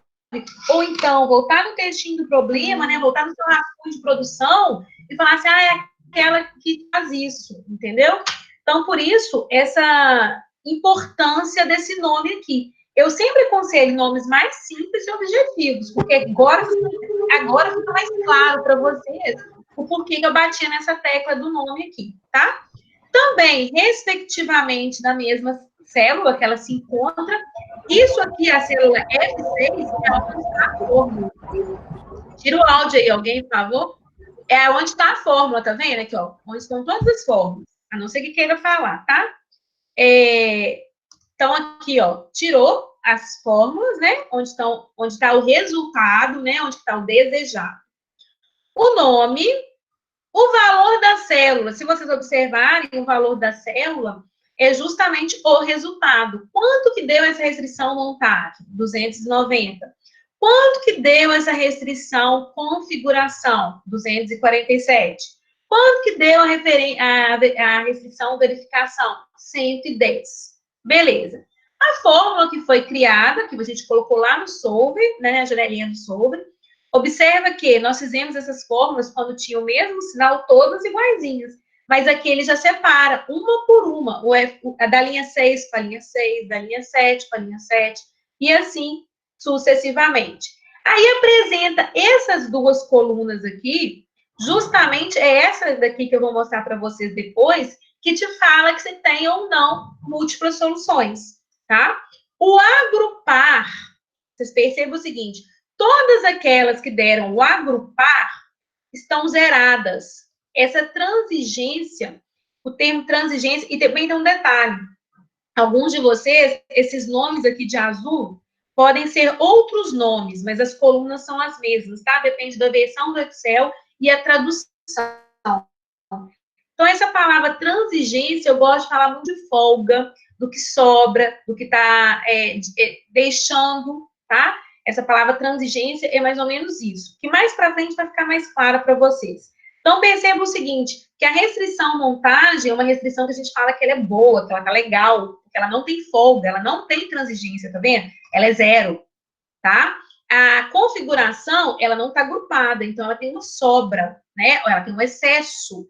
ou então voltar no textinho do problema, né, voltar no seu rascunho de produção e falar assim, é aquela que faz isso, entendeu? Então, por isso, essa importância desse nome aqui. Eu sempre aconselho nomes mais simples e objetivos, porque agora fica mais claro para vocês o porquê que eu batia nessa tecla do nome aqui, tá? Também, respectivamente, na mesma célula que ela se encontra, isso aqui, a célula F6, é onde está a fórmula. Tira o áudio aí, alguém, por favor. É onde está a fórmula, tá vendo aqui, ó? Onde estão todas as fórmulas, a não ser que queira falar, tá? Então, aqui, ó, tirou as fórmulas, né? Onde está o resultado, né? Onde está o desejado. O nome, o valor da célula. Se vocês observarem, o valor da célula é justamente o resultado. Quanto que deu essa restrição montagem? 290. Quanto que deu essa restrição configuração? 247. Quanto que deu a restrição verificação? 110. Beleza. A fórmula que foi criada, que a gente colocou lá no Solver, né, a janelinha do Solver, observa que nós fizemos essas fórmulas quando tinha o mesmo sinal, todas iguaizinhas. Mas aqui ele já separa, uma por uma, da linha 6 para a linha 6, da linha 7 para a linha 7, e assim sucessivamente. Aí apresenta essas duas colunas aqui, justamente é essa daqui que eu vou mostrar para vocês depois, que te fala que você tem ou não múltiplas soluções, tá? O agrupar, vocês percebem o seguinte, todas aquelas que deram o agrupar estão zeradas. Essa transigência, o termo transigência, e também tem um detalhe, alguns de vocês, esses nomes aqui de azul, podem ser outros nomes, mas as colunas são as mesmas, tá? Depende da versão do Excel e a tradução. Então, essa palavra transigência, eu gosto de falar muito de folga, do que sobra, do que está deixando, tá? Essa palavra transigência é mais ou menos isso, que mais para frente vai ficar mais clara para vocês. Então, perceba o seguinte, que a restrição montagem é uma restrição que a gente fala que ela é boa, que ela tá legal, que ela não tem folga, ela não tem transigência, tá vendo? Ela é 0, tá? A configuração, ela não está agrupada, então ela tem uma sobra, né? Ela tem um excesso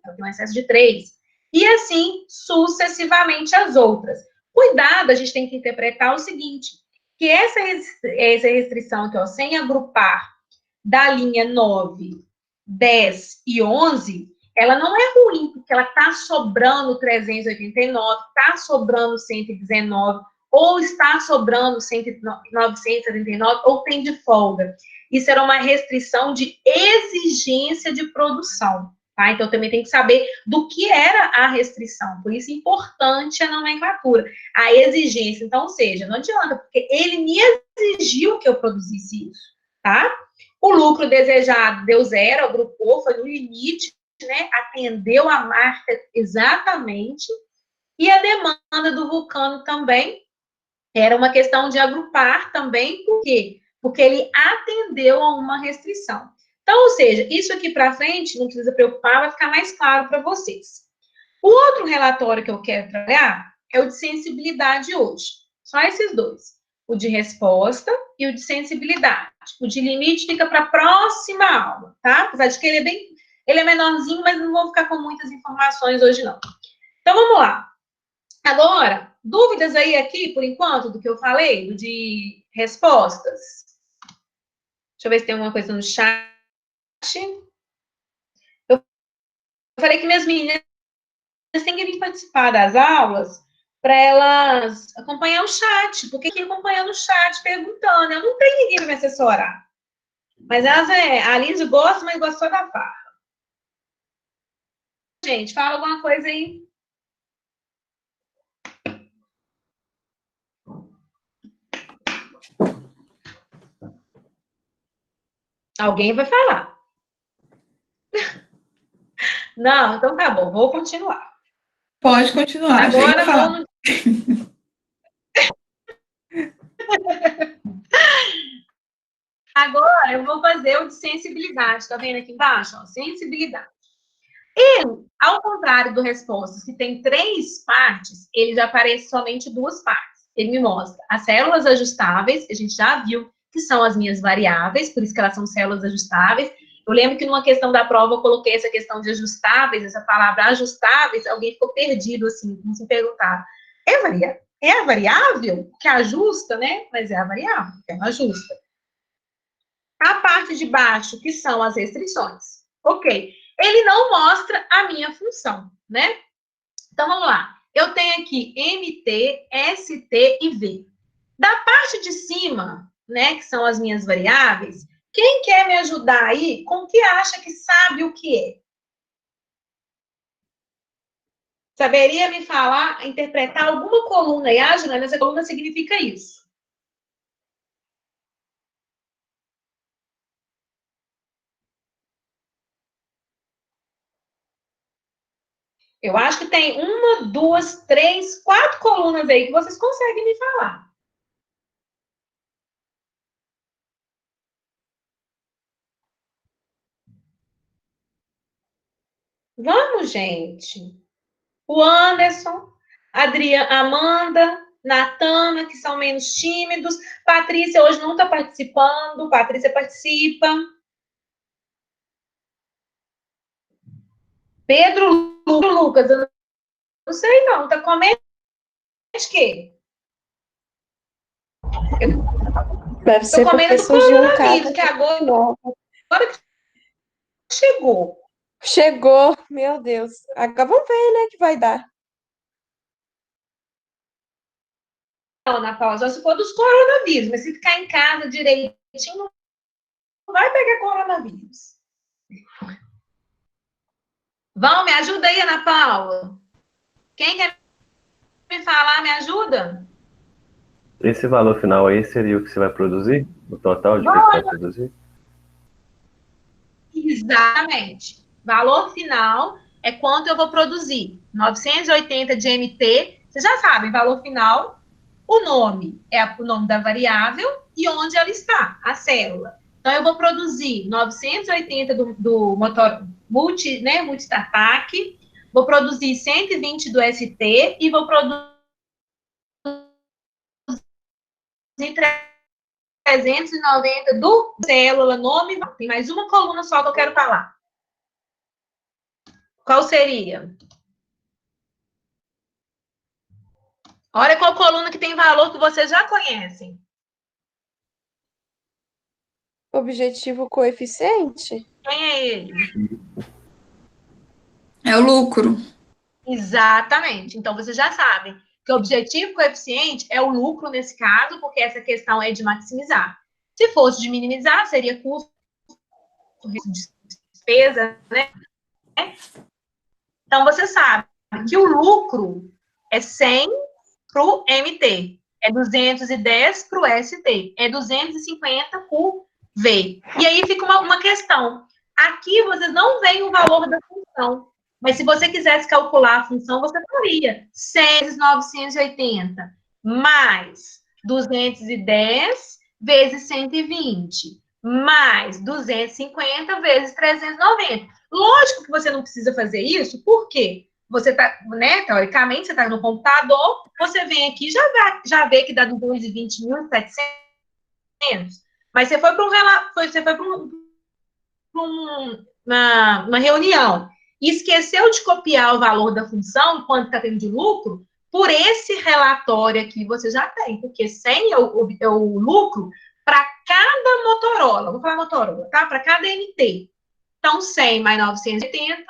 de 3. E assim, sucessivamente as outras. Cuidado, a gente tem que interpretar o seguinte, que essa restrição aqui, ó, sem agrupar da linha 9, 10 e 11, ela não é ruim, porque ela está sobrando 389, está sobrando 119, ou está sobrando 979, ou tem de folga. Isso era uma restrição de exigência de produção, tá? Então, também tem que saber do que era a restrição. Por isso, é importante a nomenclatura, a exigência. Então, ou seja, não adianta, porque ele me exigiu que eu produzisse isso, tá? O lucro desejado deu zero, agrupou, foi no limite, né? Atendeu a marca exatamente. E a demanda do Vulcano também era uma questão de agrupar também, por quê? Porque ele atendeu a uma restrição. Então, ou seja, isso aqui para frente, não precisa preocupar, vai ficar mais claro para vocês. O outro relatório que eu quero trabalhar é o de sensibilidade hoje. Só esses dois. O de resposta e o de sensibilidade. O de limite fica para a próxima aula, tá? Apesar de que ele é menorzinho, mas não vou ficar com muitas informações hoje, não. Então, vamos lá. Agora, dúvidas aí aqui, por enquanto, do que eu falei, do de respostas? Deixa eu ver se tem alguma coisa no chat. Eu falei que minhas meninas têm que vir participar das aulas para elas acompanhar o chat, porque quem acompanha no chat perguntando, eu não tenho ninguém para me assessorar. Mas a Liz gosta, mas gostou da farra. Gente, fala alguma coisa aí. Alguém vai falar. Não, então tá bom, vou continuar. Pode continuar. Agora vou no... Agora eu vou fazer o de sensibilidade. Tá vendo aqui embaixo? Ó, sensibilidade. Ele, ao contrário do respostas, que tem 3 partes, ele já aparece somente 2 partes. Ele me mostra as células ajustáveis, que a gente já viu que são as minhas variáveis, por isso que elas são células ajustáveis. Eu lembro que numa questão da prova eu coloquei essa questão de ajustáveis, essa palavra ajustáveis, alguém ficou perdido, assim, como se perguntar. É a variável que ajusta, né? Mas é a variável que ela ajusta. A parte de baixo, que são as restrições. Ok. Ele não mostra a minha função, né? Então, vamos lá. Eu tenho aqui MT, ST e V. Da parte de cima, né, que são as minhas variáveis, quem quer me ajudar aí com o que acha que sabe o que é? Saberia me falar, interpretar alguma coluna aí? Ah, Juliana, essa coluna significa isso. Eu acho que tem 1, 2, 3, 4 colunas aí que vocês conseguem me falar. Vamos, gente. O Anderson, Amanda, Natana, que são menos tímidos. Patrícia hoje não está participando. Patrícia participa. Pedro Lucas, eu não sei não. Tá comendo o quê? Deve ser porque surgiu um caso que agora que chegou. Chegou, meu Deus. Agora vamos ver, né, que vai dar. Não, Ana Paula, só se for dos coronavírus, mas se ficar em casa direitinho, não vai pegar coronavírus. Vão, me ajuda aí, Ana Paula. Quem quer me falar, me ajuda? Esse valor final aí seria o que você vai produzir? O total de que você vai produzir? Exatamente. Valor final é quanto eu vou produzir. 980 de MT, vocês já sabem, valor final, o nome é o nome da variável e onde ela está, a célula. Então, eu vou produzir 980 do motor multi-tartac, vou produzir 120 do ST e vou produzir 390 do célula, nome. Tem mais uma coluna só que eu quero falar. Qual seria? Olha qual coluna que tem valor que vocês já conhecem. Objetivo coeficiente? Quem é ele? É o lucro. Exatamente. Então, vocês já sabem que o objetivo coeficiente é o lucro nesse caso, porque essa questão é de maximizar. Se fosse de minimizar, seria custo, despesa, né? Então, você sabe que o lucro é 100 para o MT, é 210 para o ST, é 250 para o V. E aí fica uma questão. Aqui vocês não veem o valor da função, mas se você quisesse calcular a função, você faria 100 vezes 980 mais 210 vezes 120 mais 250 vezes 390. Lógico que você não precisa fazer isso, por quê? Você tá, né, teoricamente, você está no computador, você vem aqui e já vê que dá 220.700. Mas você foi para uma reunião e esqueceu de copiar o valor da função, quanto está tendo de lucro, por esse relatório aqui você já tem, porque 100 é o lucro para cada Motorola, vou falar Motorola, tá? Para cada MT. Então, 100 mais 980,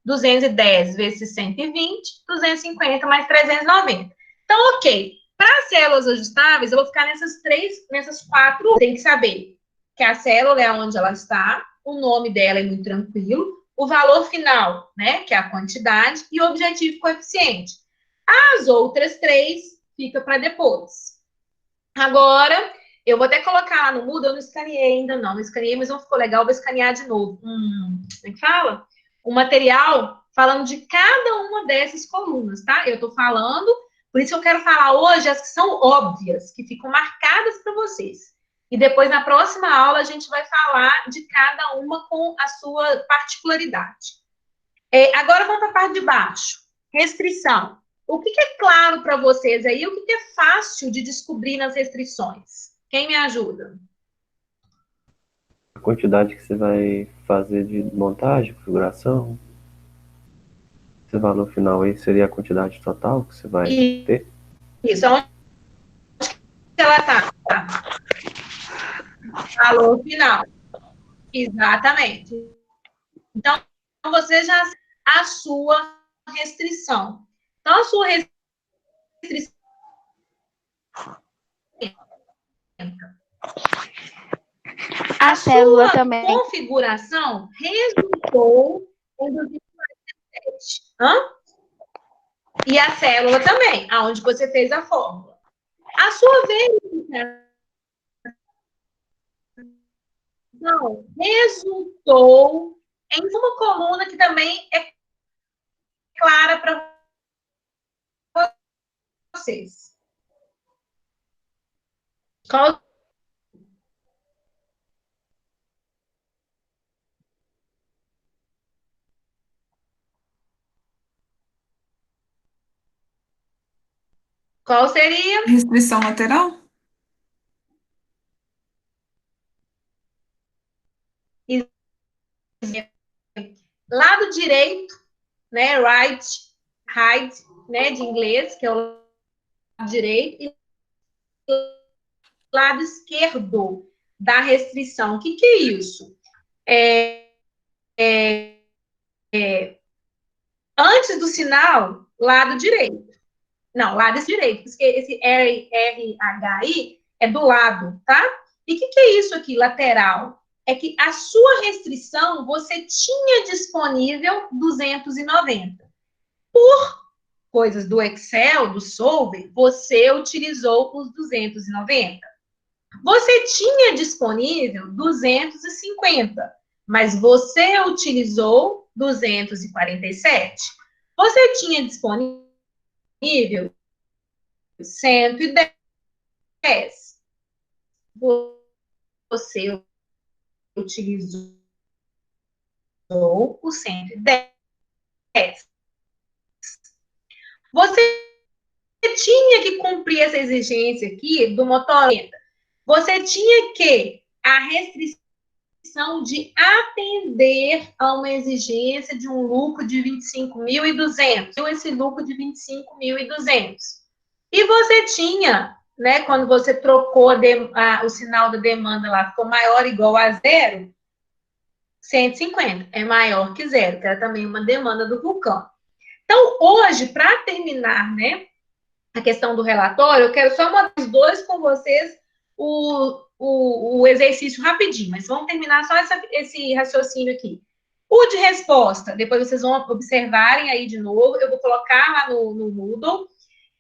210 vezes 120, 250 mais 390. Então, ok. Para células ajustáveis, eu vou ficar nessas quatro. Tem que saber que a célula é onde ela está, o nome dela é muito tranquilo, o valor final, né, que é a quantidade, e o objetivo coeficiente. As outras três fica para depois. Agora, eu vou até colocar lá no Moodle, eu não escaneei ainda não escaneei, mas não ficou legal, vou escanear de novo. Como é que fala? Um material falando de cada uma dessas colunas, tá? Eu tô falando, por isso eu quero falar hoje as que são óbvias, que ficam marcadas para vocês. E depois, na próxima aula, a gente vai falar de cada uma com a sua particularidade. Agora, vamos para a parte de baixo. Restrição. O que é claro para vocês aí? O que é fácil de descobrir nas restrições? Quem me ajuda? A quantidade que você vai fazer de montagem, configuração. Esse valor final aí seria a quantidade total que você vai ter? Isso, onde ela está? Valor final. Exatamente. Então, você já a sua restrição. Então, a sua restrição. A célula sua também. configuração resultou em 247. E a célula também, aonde você fez a fórmula. A sua verificação resultou em uma coluna que também é clara para vocês. Qual seria? Restrição lateral? Lado direito, né, right, né, de inglês, que é o lado direito, e lado esquerdo da restrição. O que é isso? Antes do sinal, lado direito. Não, lado direito, porque esse RHI é do lado, tá? E o que é isso aqui, lateral? É que a sua restrição, você tinha disponível 290. Por coisas do Excel, do Solver, você utilizou os 290. Você tinha disponível 250, mas você utilizou 247. Você tinha disponível 110. Você utilizou o 110. Você tinha que cumprir essa exigência aqui do motorista. Você tinha que a restrição de atender a uma exigência de um lucro de 25.200. Esse lucro de 25.200. E você tinha, né, quando você trocou o sinal da demanda lá, ficou maior ou igual a zero, 150 é maior que zero, que era também uma demanda do vulcão. Então, hoje, para terminar, né, a questão do relatório, eu quero só mostrar os dois com vocês o exercício rapidinho, mas vamos terminar só esse raciocínio aqui. O de resposta, depois vocês vão observarem aí de novo, eu vou colocar lá no Moodle,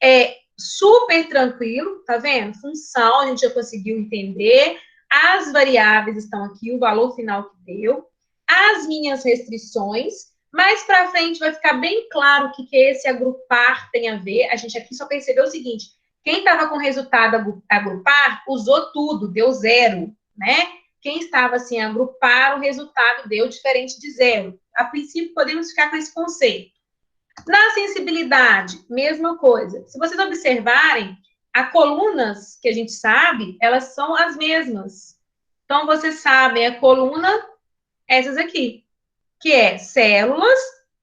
é super tranquilo, tá vendo? Função, a gente já conseguiu entender, as variáveis estão aqui, o valor final que deu, as minhas restrições. Mais para frente vai ficar bem claro o que esse agrupar tem a ver. A gente aqui só percebeu o seguinte: quem estava com resultado agrupar usou tudo, deu zero, né? Quem estava sem agrupar, o resultado deu diferente de zero. A princípio, podemos ficar com esse conceito. Na sensibilidade, mesma coisa. Se vocês observarem, as colunas que a gente sabe, elas são as mesmas. Então, vocês sabem a coluna, essas aqui, que é células,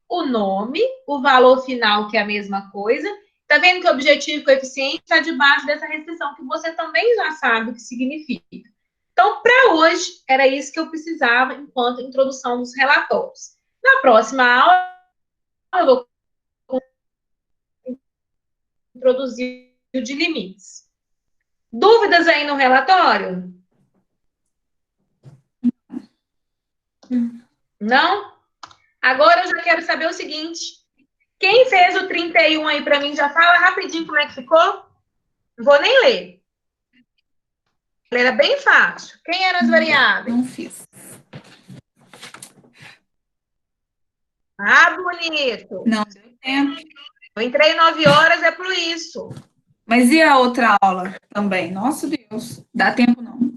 o nome, o valor final, que é a mesma coisa. Tá vendo que o objetivo e coeficiente está debaixo dessa restrição, que você também já sabe o que significa. Então, para hoje, era isso que eu precisava enquanto introdução dos relatórios. Na próxima aula, eu vou introduzir o de limites. Dúvidas aí no relatório? Não? Agora eu já quero saber o seguinte: quem fez o 31 aí para mim, já fala rapidinho como é que ficou? Não vou nem ler. Ele era bem fácil. Quem eram as variáveis? Não fiz. Ah, bonito. Não deu tempo. Eu entrei 9 horas, é por isso. Mas e a outra aula também? Nossa Deus, dá tempo não.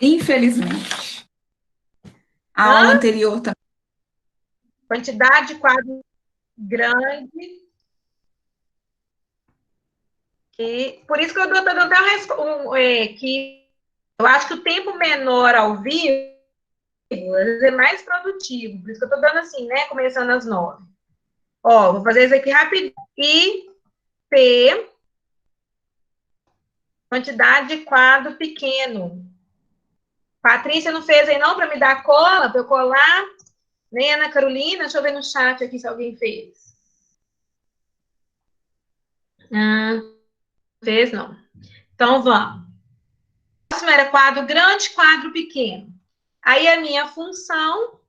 Infelizmente. A aula anterior também. Quantidade de quadro grande. E por isso que eu estou dando que eu acho que o tempo menor ao vivo é mais produtivo. Por isso que eu estou dando assim, né? Começando às 9. Ó, vou fazer isso aqui rapidinho. P, quantidade de quadro pequeno. Patrícia não fez aí não para me dar cola, para eu colar? Nem Ana Carolina? Deixa eu ver no chat aqui se alguém fez. Fez não. Então, vamos. O próximo era quadro grande, quadro pequeno. Aí, a minha função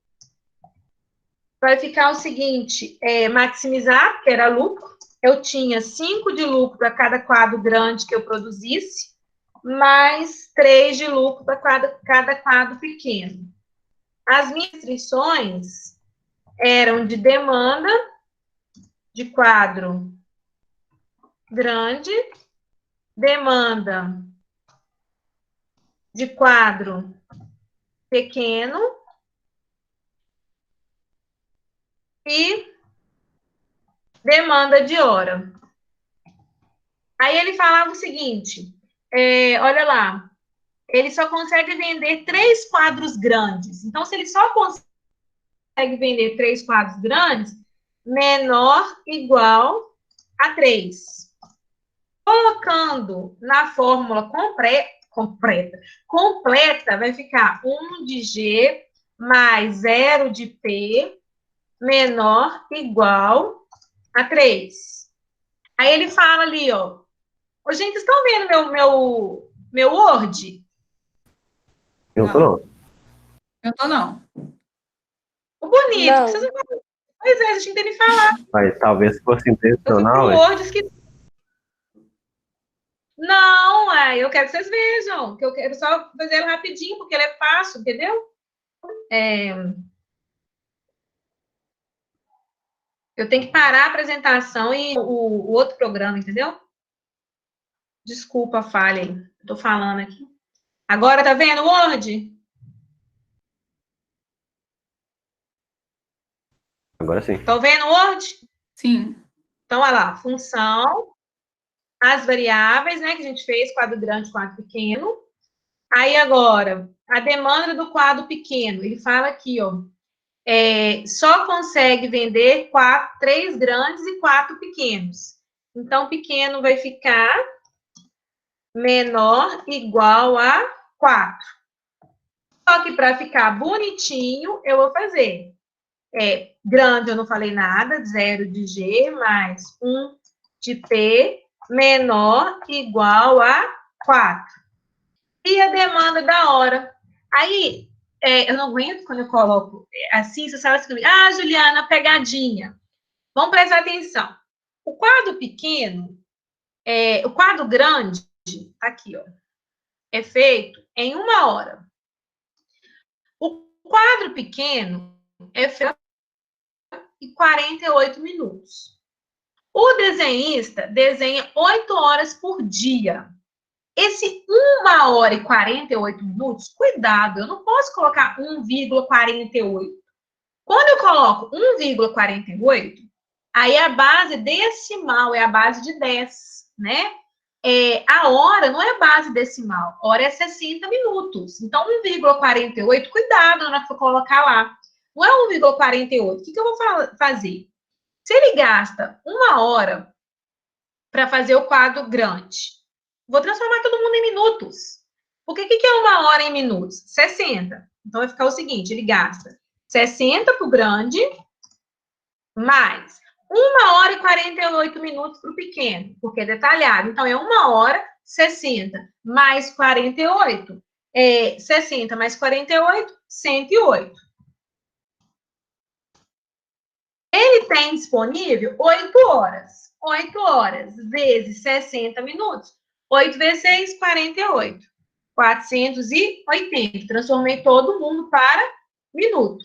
vai ficar o seguinte, maximizar, que era lucro. Eu tinha 5 de lucro para cada quadro grande que eu produzisse, mais 3 de lucro para cada quadro pequeno. As minhas restrições eram de demanda, de quadro grande, demanda de quadro pequeno e demanda de hora. Aí ele falava o seguinte, olha lá, ele só consegue vender 3 quadros grandes. Então, se ele só consegue vender 3 quadros grandes, menor igual a 3. Colocando na fórmula completa, vai ficar 1 de G mais 0 de P menor igual a 3. Aí ele fala ali, ó. Ô, gente, vocês estão vendo meu Word? Eu tô não. Eu tô não. O bonito. Não. Vocês não... Pois é, a gente tem que falar. Mas talvez fosse Eu fui intencional, pro Word, esqueci. Não, eu quero que vocês vejam, que eu quero só fazer ele rapidinho, porque ele é fácil, entendeu? Eu tenho que parar a apresentação e o outro programa, entendeu? Desculpa a falha aí, tô falando aqui. Agora, tá vendo o Word? Agora sim. Estão vendo o Word? Sim. Então, olha lá, função, as variáveis, né, que a gente fez, quadro grande, quadro pequeno. Aí, agora, a demanda do quadro pequeno. Ele fala aqui, ó, só consegue vender 3 grandes e 4 pequenos. Então, pequeno vai ficar menor igual a 4. Só que para ficar bonitinho, eu vou fazer grande, eu não falei nada, 0 de G mais 1 de P menor igual a 4. E a demanda da hora. Aí, eu não aguento quando eu coloco assim, você sabe escrever. Ah, Juliana, pegadinha. Vamos prestar atenção. O quadro pequeno, o quadro grande, tá aqui, ó, é feito em 1 hora. O quadro pequeno é feito em 48 minutos. O desenhista desenha 8 horas por dia. Esse 1 hora e 48 minutos, cuidado, eu não posso colocar 1,48. Quando eu coloco 1,48, aí a base decimal é a base de 10, né? A hora não é base decimal, hora é 60 minutos. Então, 1,48, cuidado na hora que eu colocar lá. Não é 1,48. O que eu vou fazer? Se ele gasta 1 hora para fazer o quadro grande, vou transformar todo mundo em minutos. Porque o que é 1 hora em minutos? 60. Então, vai ficar o seguinte, ele gasta 60 para o grande, mais 1 hora e 48 minutos para o pequeno, porque é detalhado. Então, é 1 hora, 60, mais 48. 60 mais 48, 108. Ele tem disponível 8 horas. 8 horas vezes 60 minutos. 8 vezes 6, 48. 480. Transformei todo mundo para minuto.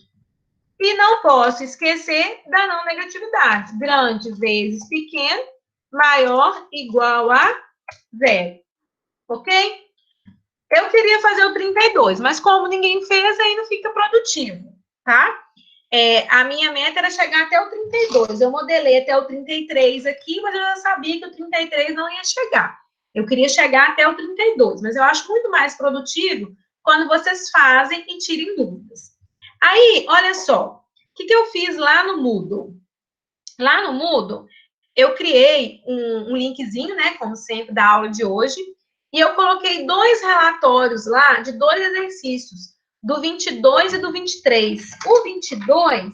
E não posso esquecer da não negatividade. Grande vezes pequeno, maior igual a 0. Ok? Eu queria fazer o 32, mas como ninguém fez, aí não fica produtivo, tá? A minha meta era chegar até o 32. Eu modelei até o 33 aqui, mas eu já sabia que o 33 não ia chegar. Eu queria chegar até o 32, mas eu acho muito mais produtivo quando vocês fazem e tirem dúvidas. Aí, olha só, o que eu fiz lá no Moodle? Lá no Moodle, eu criei um linkzinho, né, como sempre, da aula de hoje, e eu coloquei 2 relatórios lá de 2 exercícios, do 22 e do 23. O 22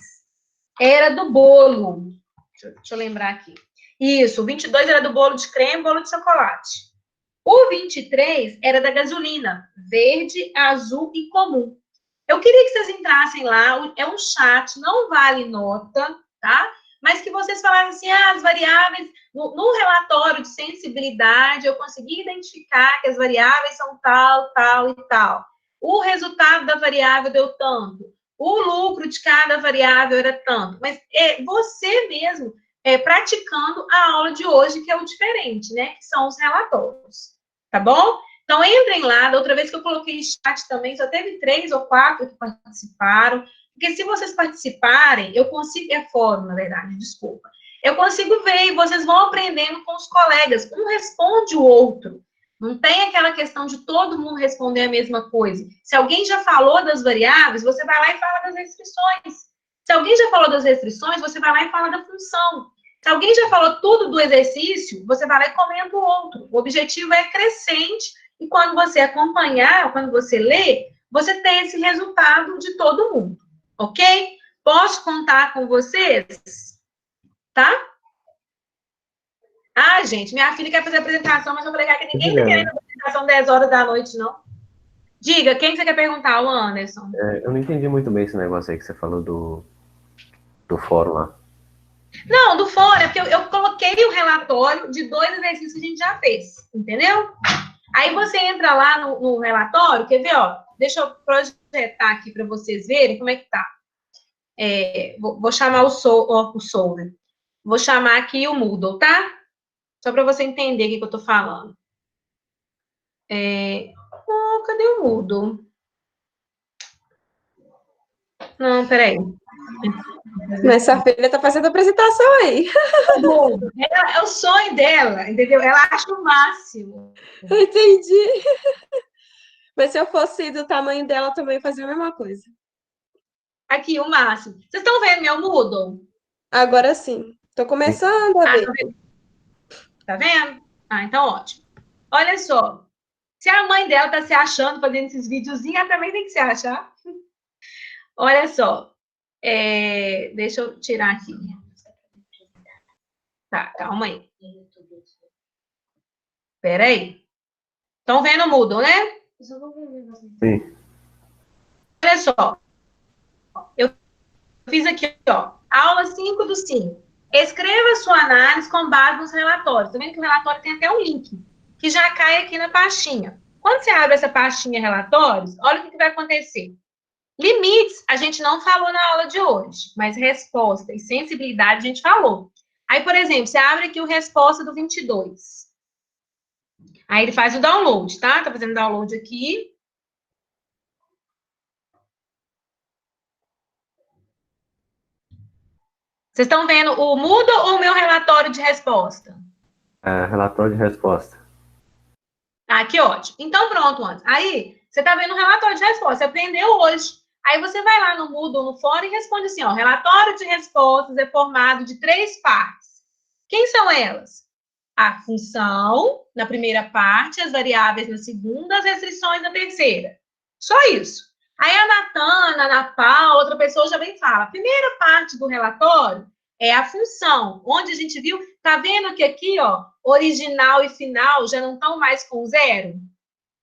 era do bolo. Deixa eu lembrar aqui. Isso, o 22 era do bolo de creme e bolo de chocolate. O 23 era da gasolina, verde, azul e comum. Eu queria que vocês entrassem lá, é um chat, não vale nota, tá? Mas que vocês falassem assim, as variáveis, no relatório de sensibilidade, eu consegui identificar que as variáveis são tal, tal e tal. O resultado da variável deu tanto. O lucro de cada variável era tanto. Mas você mesmo praticando a aula de hoje, que é o diferente, né? Que são os relatórios. Tá bom? Então, entrem lá. Da outra vez que eu coloquei chat também, só teve 3 ou 4 que participaram. Porque se vocês participarem, eu consigo... fórum, na verdade, desculpa. Eu consigo ver e vocês vão aprendendo com os colegas. Um responde o outro. Não tem aquela questão de todo mundo responder a mesma coisa. Se alguém já falou das variáveis, você vai lá e fala das restrições. Se alguém já falou das restrições, você vai lá e fala da função. Se alguém já falou tudo do exercício, você vai lá e comenta o outro. O objetivo é crescente. E quando você acompanhar, quando você ler, você tem esse resultado de todo mundo, ok? Posso contar com vocês? Tá? Ah, gente, minha filha quer fazer apresentação, mas eu falei que ninguém tá querendo apresentação 10 horas da noite, não. Diga, quem você quer perguntar? O Anderson. Eu não entendi muito bem esse negócio aí que você falou do fórum lá. Não, do fórum, é porque eu coloquei o relatório de 2 exercícios que a gente já fez, entendeu? Aí você entra lá no relatório, quer ver, ó? Deixa eu projetar aqui para vocês verem como é que tá. Vou chamar o Solver. Vou chamar aqui o Moodle, tá? Só para você entender o que eu tô falando. Cadê o Moodle? Não, peraí. Mas sua filha tá fazendo apresentação aí. É o sonho dela, entendeu? Ela acha o máximo. Entendi. Mas se eu fosse do tamanho dela, também fazia a mesma coisa. Aqui, o máximo. Vocês estão vendo meu Moodle? Agora sim. Tô começando a ver. Tá vendo? Ah, então ótimo. Olha só. Se a mãe dela tá se achando fazendo esses videozinhos, ela também tem que se achar. Olha só. Deixa eu tirar aqui. Tá, calma aí. Espera aí. Estão vendo mudo, né? Sim. Olha só. Eu fiz aqui, ó. Aula 5 do 5. Escreva sua análise com base nos relatórios. Tá vendo que o relatório tem até um link, que já cai aqui na pastinha. Quando você abre essa pastinha relatórios, olha o que vai acontecer. Limites, a gente não falou na aula de hoje, mas resposta e sensibilidade a gente falou. Aí, por exemplo, você abre aqui o resposta do 22. Aí ele faz o download, tá? Tá fazendo download aqui. Vocês estão vendo o Moodle ou o meu relatório de resposta? Relatório de resposta. Ah, que ótimo. Então, pronto, antes. Aí, você está vendo o relatório de resposta. Você aprendeu hoje. Aí, você vai lá no Moodle, no fórum, e responde assim, ó. Relatório de respostas é formado de 3 partes. Quem são elas? A função, na primeira parte, as variáveis na segunda, as restrições na terceira. Só isso. Aí, a Natana, a Ana Paula, outra pessoa já vem e fala. A primeira parte do relatório é a função, onde a gente viu, tá vendo que aqui, ó, original e final já não estão mais com zero?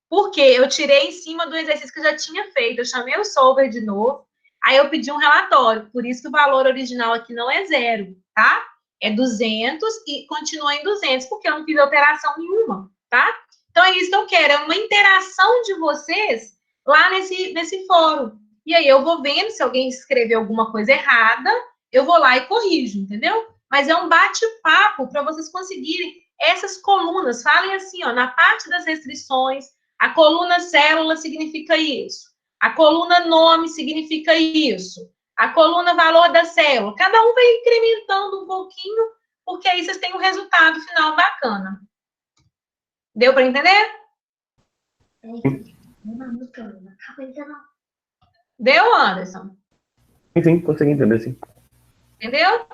Porque eu tirei em cima do exercício que eu já tinha feito, eu chamei o solver de novo, aí eu pedi um relatório, por isso que o valor original aqui não é zero, tá? É 200 e continua em 200, porque eu não fiz alteração nenhuma, tá? Então é isso que eu quero, é uma interação de vocês lá nesse fórum. E aí eu vou vendo se alguém escreveu alguma coisa errada, eu vou lá e corrijo, entendeu? Mas é um bate-papo para vocês conseguirem essas colunas. Falem assim, ó, na parte das restrições, a coluna célula significa isso. A coluna nome significa isso. A coluna valor da célula. Cada um vai incrementando um pouquinho, porque aí vocês têm um resultado final bacana. Deu para entender? Deu, Anderson? Sim, consegui entender, sim. Entendeu?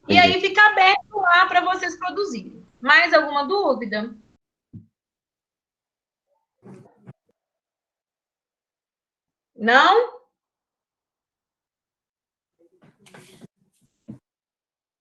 E Entendi. aí fica aberto lá para vocês produzirem. Mais alguma dúvida? Não?